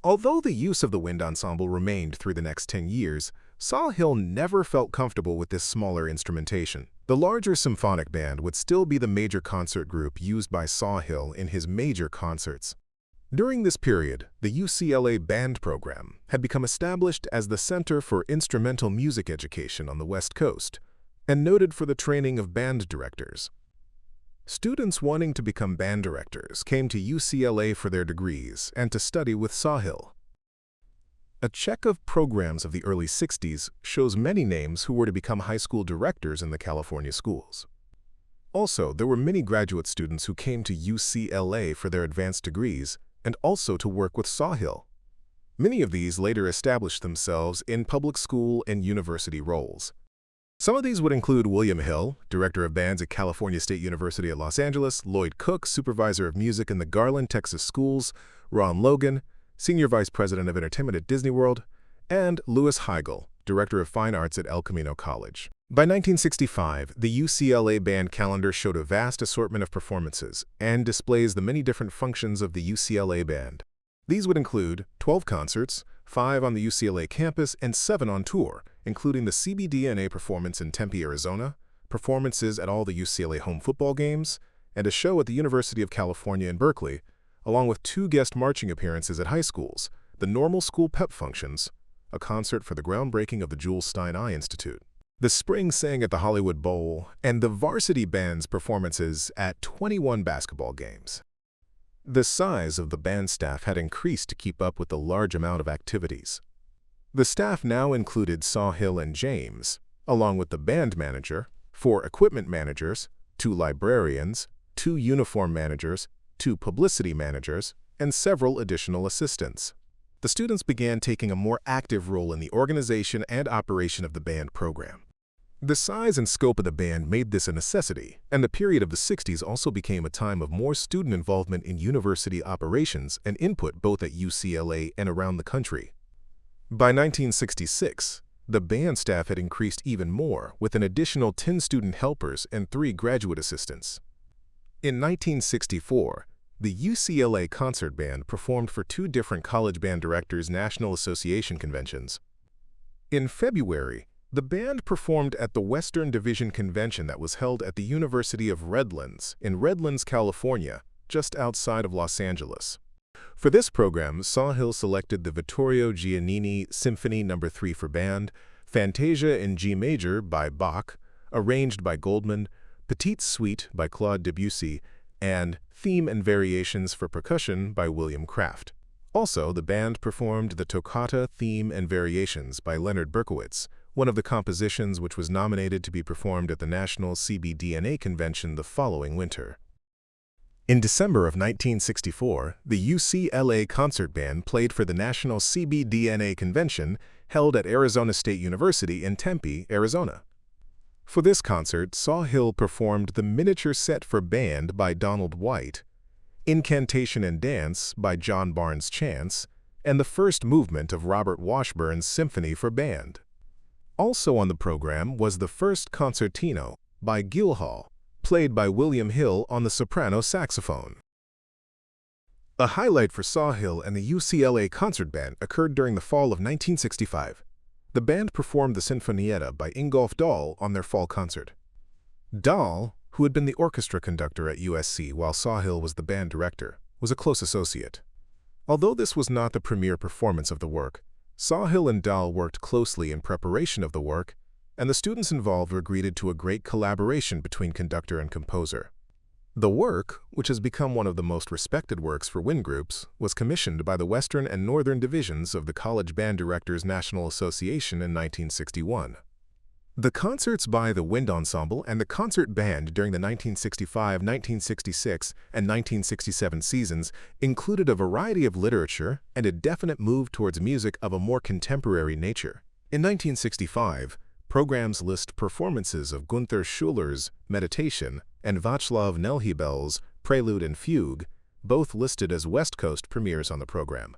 Although the use of the wind ensemble remained through the next 10 years, Sawhill never felt comfortable with this smaller instrumentation. The larger symphonic band would still be the major concert group used by Sawhill in his major concerts. During this period, the UCLA band program had become established as the Center for Instrumental Music Education on the West Coast and noted for the training of band directors. Students wanting to become band directors came to UCLA for their degrees and to study with Sawhill. A check of programs of the early 60s shows many names who were to become high school directors in the California schools. Also, there were many graduate students who came to UCLA for their advanced degrees and also to work with Sawhill. Many of these later established themselves in public school and university roles. Some of these would include William Hill, director of bands at California State University at Los Angeles, Lloyd Cook, supervisor of music in the Garland, Texas schools, Ron Logan, senior vice president of entertainment at Disney World, and Louis Heigl, director of fine arts at El Camino College. By 1965, the UCLA band calendar showed a vast assortment of performances and displays the many different functions of the UCLA band. These would include 12 concerts, 5 on the UCLA campus, and 7 on tour, including the CBDNA performance in Tempe, Arizona, performances at all the UCLA home football games, and a show at the University of California in Berkeley, along with 2 guest marching appearances at high schools, the normal school pep functions, a concert for the groundbreaking of the Jules Stein Eye Institute. The Spring sang at the Hollywood Bowl, and the varsity band's performances at 21 basketball games. The size of the band staff had increased to keep up with the large amount of activities. The staff now included Sawhill and James, along with the band manager, 4 equipment managers, 2 librarians, 2 uniform managers, 2 publicity managers, and several additional assistants. The students began taking a more active role in the organization and operation of the band program. The size and scope of the band made this a necessity, and the period of the 60s also became a time of more student involvement in university operations and input both at UCLA and around the country. By 1966, the band staff had increased even more, with an additional 10 student helpers and 3 graduate assistants. In 1964, the UCLA Concert Band performed for 2 different College Band Directors National Association conventions. In February, the band performed at the Western Division Convention that was held at the University of Redlands in Redlands, California, just outside of Los Angeles. For this program, Sawhill selected the Vittorio Giannini Symphony No. 3 for band, Fantasia in G major by Bach, arranged by Goldman, Petite Suite by Claude Debussy, and Theme and Variations for percussion by William Kraft. Also, the band performed the Toccata, Theme and Variations by Leonard Berkowitz, one of the compositions which was nominated to be performed at the National CBDNA Convention the following winter. In December of 1964, the UCLA Concert Band played for the National CBDNA Convention held at Arizona State University in Tempe, Arizona. For this concert, Sawhill performed the miniature set for band by Donald Whitt, Incantation and Dance by John Barnes Chance, and the first movement of Robert Washburn's Symphony for Band. Also on the program was the first concertino by Guildhall, played by William Hill on the soprano saxophone. A highlight for Sawhill and the UCLA concert band occurred during the fall of 1965. The band performed the Sinfonietta by Ingolf Dahl on their fall concert. Dahl, who had been the orchestra conductor at USC while Sawhill was the band director, was a close associate. Although this was not the premiere performance of the work, Sawhill and Dahl worked closely in preparation of the work, and the students involved were greeted to a great collaboration between conductor and composer. The work, which has become one of the most respected works for wind groups, was commissioned by the Western and Northern Divisions of the College Band Directors National Association in 1961. The concerts by the wind ensemble and the concert band during the 1965, 1966, and 1967 seasons included a variety of literature and a definite move towards music of a more contemporary nature. In 1965, programs list performances of Gunther Schuller's Meditation and Václav Nelhybel's Prelude and Fugue, both listed as West Coast premieres on the program.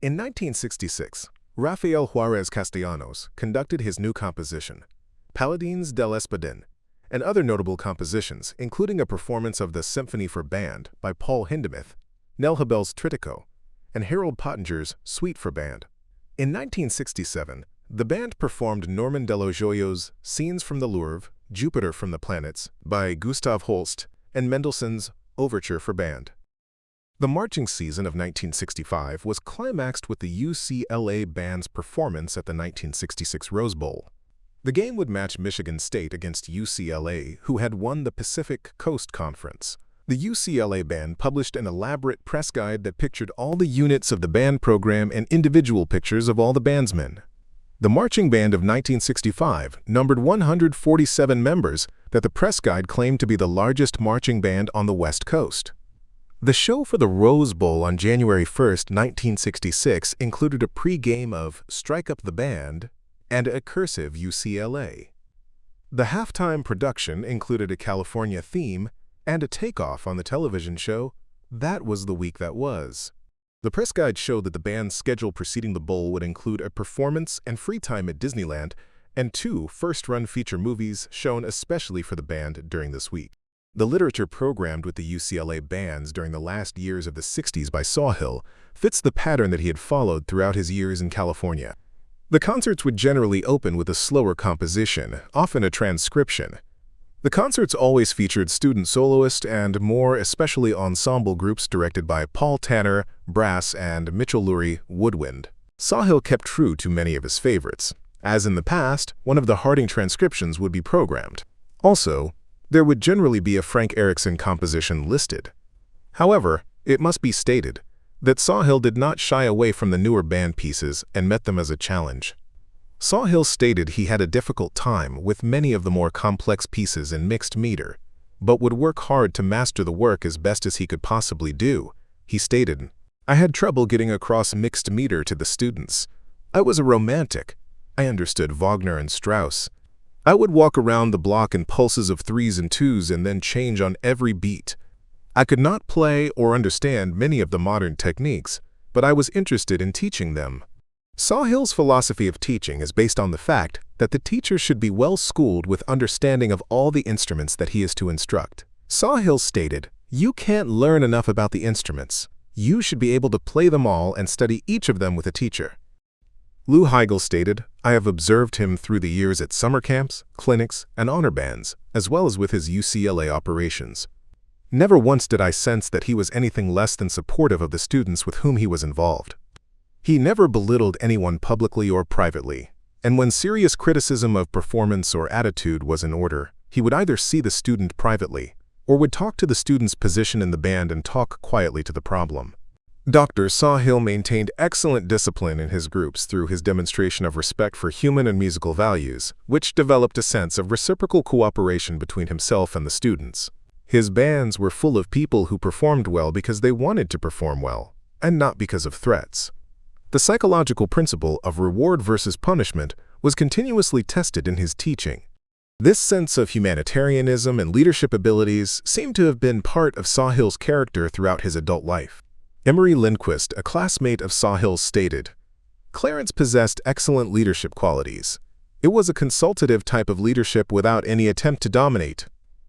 In 1966, Rafael Juarez Castellanos conducted his new composition, Paladins del Espadín, and other notable compositions, including a performance of the Symphony for Band by Paul Hindemith, Nelhybel's Trittico, and Harold Pottinger's Suite for Band. In 1967, the band performed Norman Delojoyo's Scenes from the Louvre, Jupiter from the Planets by Gustav Holst, and Mendelssohn's Overture for Band. The marching season of 1965 was climaxed with the UCLA band's performance at the 1966 Rose Bowl. The game would match Michigan State against UCLA, who had won the Pacific Coast Conference. The UCLA band published an elaborate press guide that pictured all the units of the band program and individual pictures of all the bandsmen. The marching band of 1965 numbered 147 members that the press guide claimed to be the largest marching band on the West Coast. The show for the Rose Bowl on January 1, 1966 included a pre-game of Strike Up the Band and a cursive UCLA. The halftime production included a California theme and a takeoff on the television show That Was the Week That Was. The press guide showed that the band's schedule preceding the bowl would include a performance and free time at Disneyland and 2 first-run feature movies shown especially for the band during this week. The literature programmed with the UCLA bands during the last years of the 60s by Sawhill fits the pattern that he had followed throughout his years in California. The concerts would generally open with a slower composition, often a transcription. The concerts always featured student soloists and more especially ensemble groups directed by Paul Tanner, brass, and Mitchell Lurie, woodwind. Sawhill kept true to many of his favorites. As in the past, one of the Harding transcriptions would be programmed. Also, there would generally be a Frank Erickson composition listed. However, it must be stated that Sawhill did not shy away from the newer band pieces and met them as a challenge. Sawhill stated he had a difficult time with many of the more complex pieces in mixed meter, but would work hard to master the work as best as he could possibly do. He stated, "I had trouble getting across mixed meter to the students. I was a romantic. I understood Wagner and Strauss. I would walk around the block in pulses of 3s and 2s and then change on every beat. I could not play or understand many of the modern techniques, but I was interested in teaching them." Sawhill's philosophy of teaching is based on the fact that the teacher should be well schooled with understanding of all the instruments that he is to instruct. Sawhill stated, "You can't learn enough about the instruments. You should be able to play them all and study each of them with a teacher." Lou Heigl stated, "I have observed him through the years at summer camps, clinics, and honor bands, as well as with his UCLA operations. Never once did I sense that he was anything less than supportive of the students with whom he was involved. He never belittled anyone publicly or privately, and when serious criticism of performance or attitude was in order, he would either see the student privately or would talk to the student's position in the band and talk quietly to the problem." Dr. Sawhill maintained excellent discipline in his groups through his demonstration of respect for human and musical values, which developed a sense of reciprocal cooperation between himself and the students. His bands were full of people who performed well because they wanted to perform well, and not because of threats. The psychological principle of reward versus punishment was continuously tested in his teaching. This sense of humanitarianism and leadership abilities seemed to have been part of Sawhill's character throughout his adult life. Emery Lindquist, a classmate of Sawhill's, stated, "Clarence possessed excellent leadership qualities. It was a consultative type of leadership without any attempt to dominate.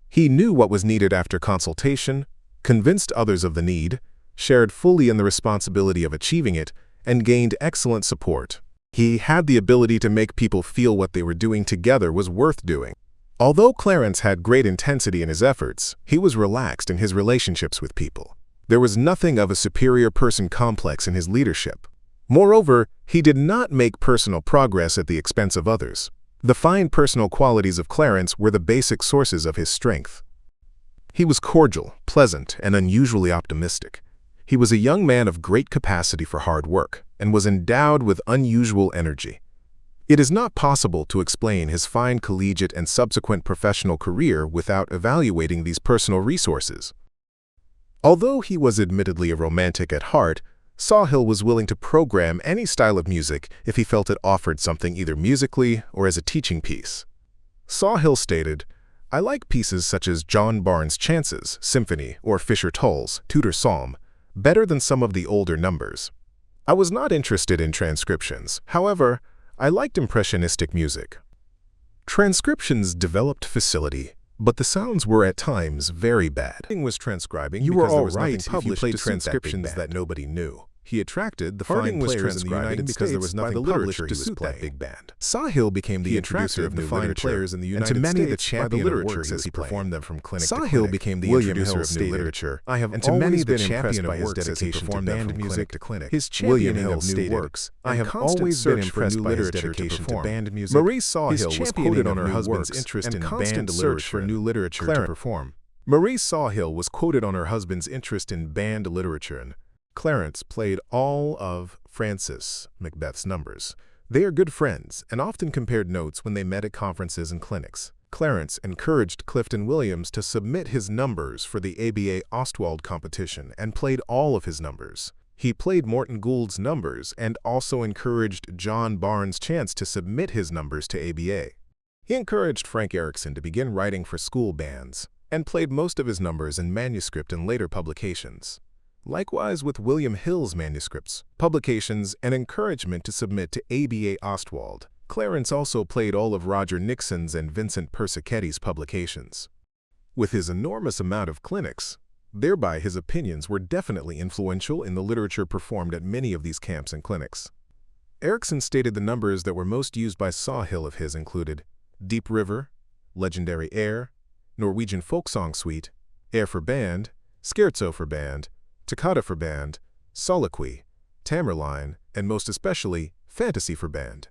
He knew what was needed after consultation, convinced others of the need, shared fully in the responsibility of achieving it, and gained excellent support. He had the ability to make people feel what they were doing together was worth doing." Although Clarence had great intensity in his efforts, he was relaxed in his relationships with people. There was nothing of a superior person complex in his leadership. Moreover, he did not make personal progress at the expense of others. The fine personal qualities of Clarence were the basic sources of his strength. He was cordial, pleasant, and unusually optimistic. He was a young man of great capacity for hard work, and was endowed with unusual energy. It is not possible to explain his fine collegiate and subsequent professional career without evaluating these personal resources. Although he was admittedly a romantic at heart, Sawhill was willing to program any style of music if he felt it offered something either musically or as a teaching piece. Sawhill stated, "I like pieces such as John Barnes' Chances, Symphony, or Fisher Tull's Tudor Psalm, better than some of the older numbers. I was not interested in transcriptions. However, I liked impressionistic music." Transcriptions developed facility, but the sounds were at times very bad. Was transcribing You were because there all was right nothing if you published played to suit that big transcriptions band. that nobody knew. He attracted the Harding fine was players in the transcribing United because there States was by nothing the literature published to to suit suit that that big band. Sawhill became the introducer of the fine players in the United and to many the States by the champion of literature works he as he was playing. performed them from clinic to Sawhill clinic. became the William introducer Hill of new stated, literature. "I have And to many always been been impressed impressed by his works as he dedication to performed them band from music. clinic to clinic." His William championing Hill of new stated, works. "I have constant always search been for impressed new by his literature to dedication to perform. band music." Marie Sawhill was quoted on her new husband's works interest and in constant band search literature for new literature to Clarence. perform. Marie Sawhill was quoted on her husband's interest in band literature, and Clarence played all of Francis Macbeth's numbers. They are good friends and often compared notes when they met at conferences and clinics. Clarence encouraged Clifton Williams to submit his numbers for the ABA Ostwald competition and played all of his numbers. He played Morton Gould's numbers and also encouraged John Barnes' Chance to submit his numbers to ABA. He encouraged Frank Erickson to begin writing for school bands and played most of his numbers in manuscript in later publications. Likewise with William Hill's manuscripts, publications, and encouragement to submit to ABA Ostwald. Clarence also played all of Roger Nixon's and Vincent Persichetti's publications. With his enormous amount of clinics, thereby his opinions were definitely influential in the literature performed at many of these camps and clinics. Erickson stated the numbers that were most used by Sawhill of his included Deep River, Legendary Air, Norwegian Folk Song Suite, Air for Band, Scherzo for Band, Toccata for Band, Soliloquy, Tamerline, and most especially, Fantasy for Band.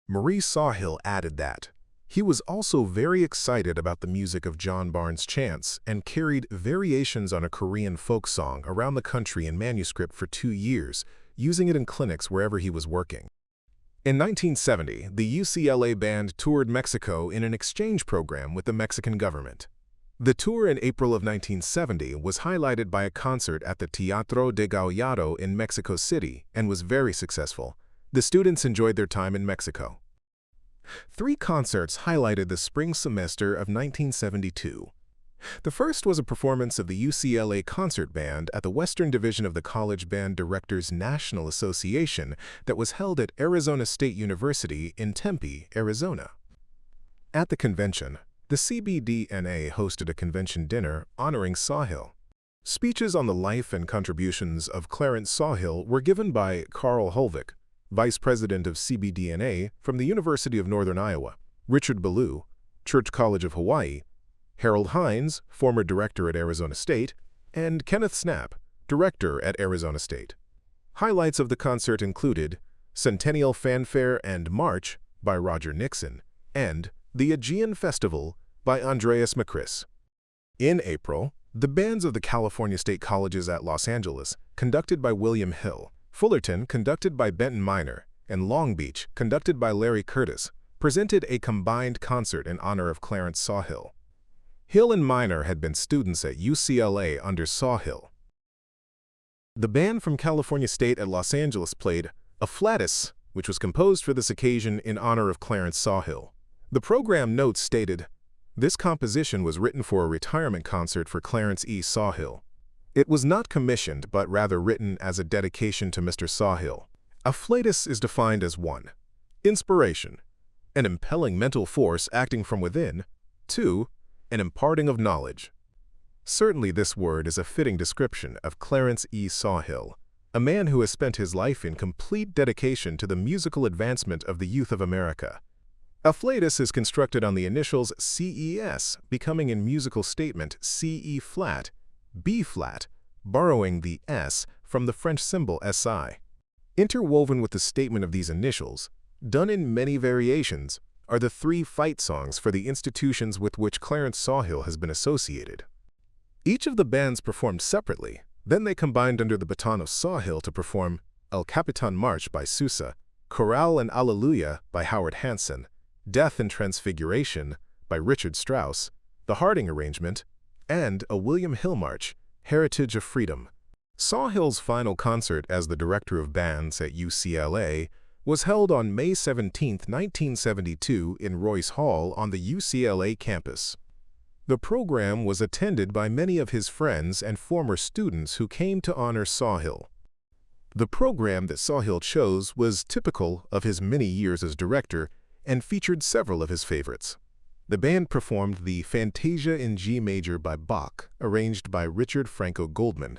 Marie Sawhill added that he was also very excited about the music of John Barnes' Chance and carried variations on a Korean folk song around the country in manuscript for 2 years, using it in clinics wherever he was working. In 1970, the UCLA band toured Mexico in an exchange program with the Mexican government. The tour in April of 1970 was highlighted by a concert at the Teatro de Gallado in Mexico City and was very successful. The students enjoyed their time in Mexico. 3 concerts highlighted the spring semester of 1972. The first was a performance of the UCLA Concert Band at the Western Division of the College Band Directors National Association that was held at Arizona State University in Tempe, Arizona. At the convention, the CBDNA hosted a convention dinner honoring Sawhill. Speeches on the life and contributions of Clarence Sawhill were given by Carl Holvik, Vice President of CBDNA from the University of Northern Iowa, Richard Ballou, Church College of Hawaii, Harold Hines, former director at Arizona State, and Kenneth Snapp, director at Arizona State. Highlights of the concert included Centennial Fanfare and March by Roger Nixon and The Aegean Festival by Andreas Macris. In April, the bands of the California State Colleges at Los Angeles, conducted by William Hill, Fullerton, conducted by Benton Minor, and Long Beach, conducted by Larry Curtis, presented a combined concert in honor of Clarence Sawhill. Hill and Minor had been students at UCLA under Sawhill. The band from California State at Los Angeles played Afflatus, which was composed for this occasion in honor of Clarence Sawhill. The program notes stated, "This composition was written for a retirement concert for Clarence E. Sawhill. It was not commissioned, but rather written as a dedication to Mr. Sawhill." Afflatus is defined as 1. Inspiration, an impelling mental force acting from within. 2. An imparting of knowledge. Certainly this word is a fitting description of Clarence E. Sawhill, a man who has spent his life in complete dedication to the musical advancement of the youth of America. Afflatus is constructed on the initials CES, becoming in musical statement CE flat, B flat, borrowing the S from the French symbol SI. Interwoven with the statement of these initials, done in many variations, are the 3 fight songs for the institutions with which Clarence Sawhill has been associated. Each of the bands performed separately, then they combined under the baton of Sawhill to perform El Capitan March by Sousa, Chorale and Alleluia by Howard Hanson, Death and Transfiguration by Richard Strauss, the Harding Arrangement, and a William Hill March, Heritage of Freedom. Sawhill's final concert as the director of bands at UCLA was held on May 17, 1972 in Royce Hall on the UCLA campus. The program was attended by many of his friends and former students who came to honor Sawhill. The program that Sawhill chose was typical of his many years as director and featured several of his favorites. The band performed the Fantasia in G major by Bach, arranged by Richard Franco Goldman,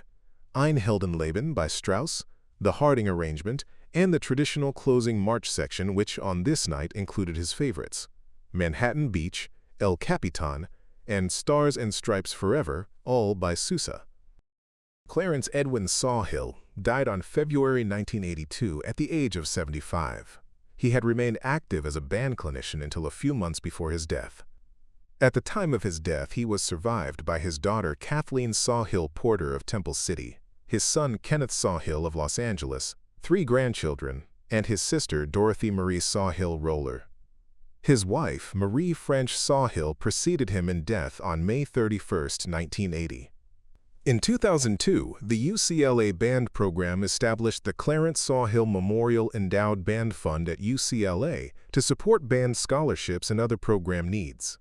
Ein Heldenleben by Strauss, the Harding Arrangement, and the traditional closing march section, which on this night included his favorites, Manhattan Beach, El Capitan, and Stars and Stripes Forever, all by Sousa. Clarence Edwin Sawhill died on February 1982 at the age of 75. He had remained active as a band clinician until a few months before his death. At the time of his death, he was survived by his daughter Kathleen Sawhill Porter of Temple City, his son Kenneth Sawhill of Los Angeles, 3 grandchildren, and his sister Dorothy Marie Sawhill Roller. His wife, Marie French Sawhill, preceded him in death on May 31, 1980. In 2002, the UCLA Band Program established the Clarence Sawhill Memorial Endowed Band Fund at UCLA to support band scholarships and other program needs.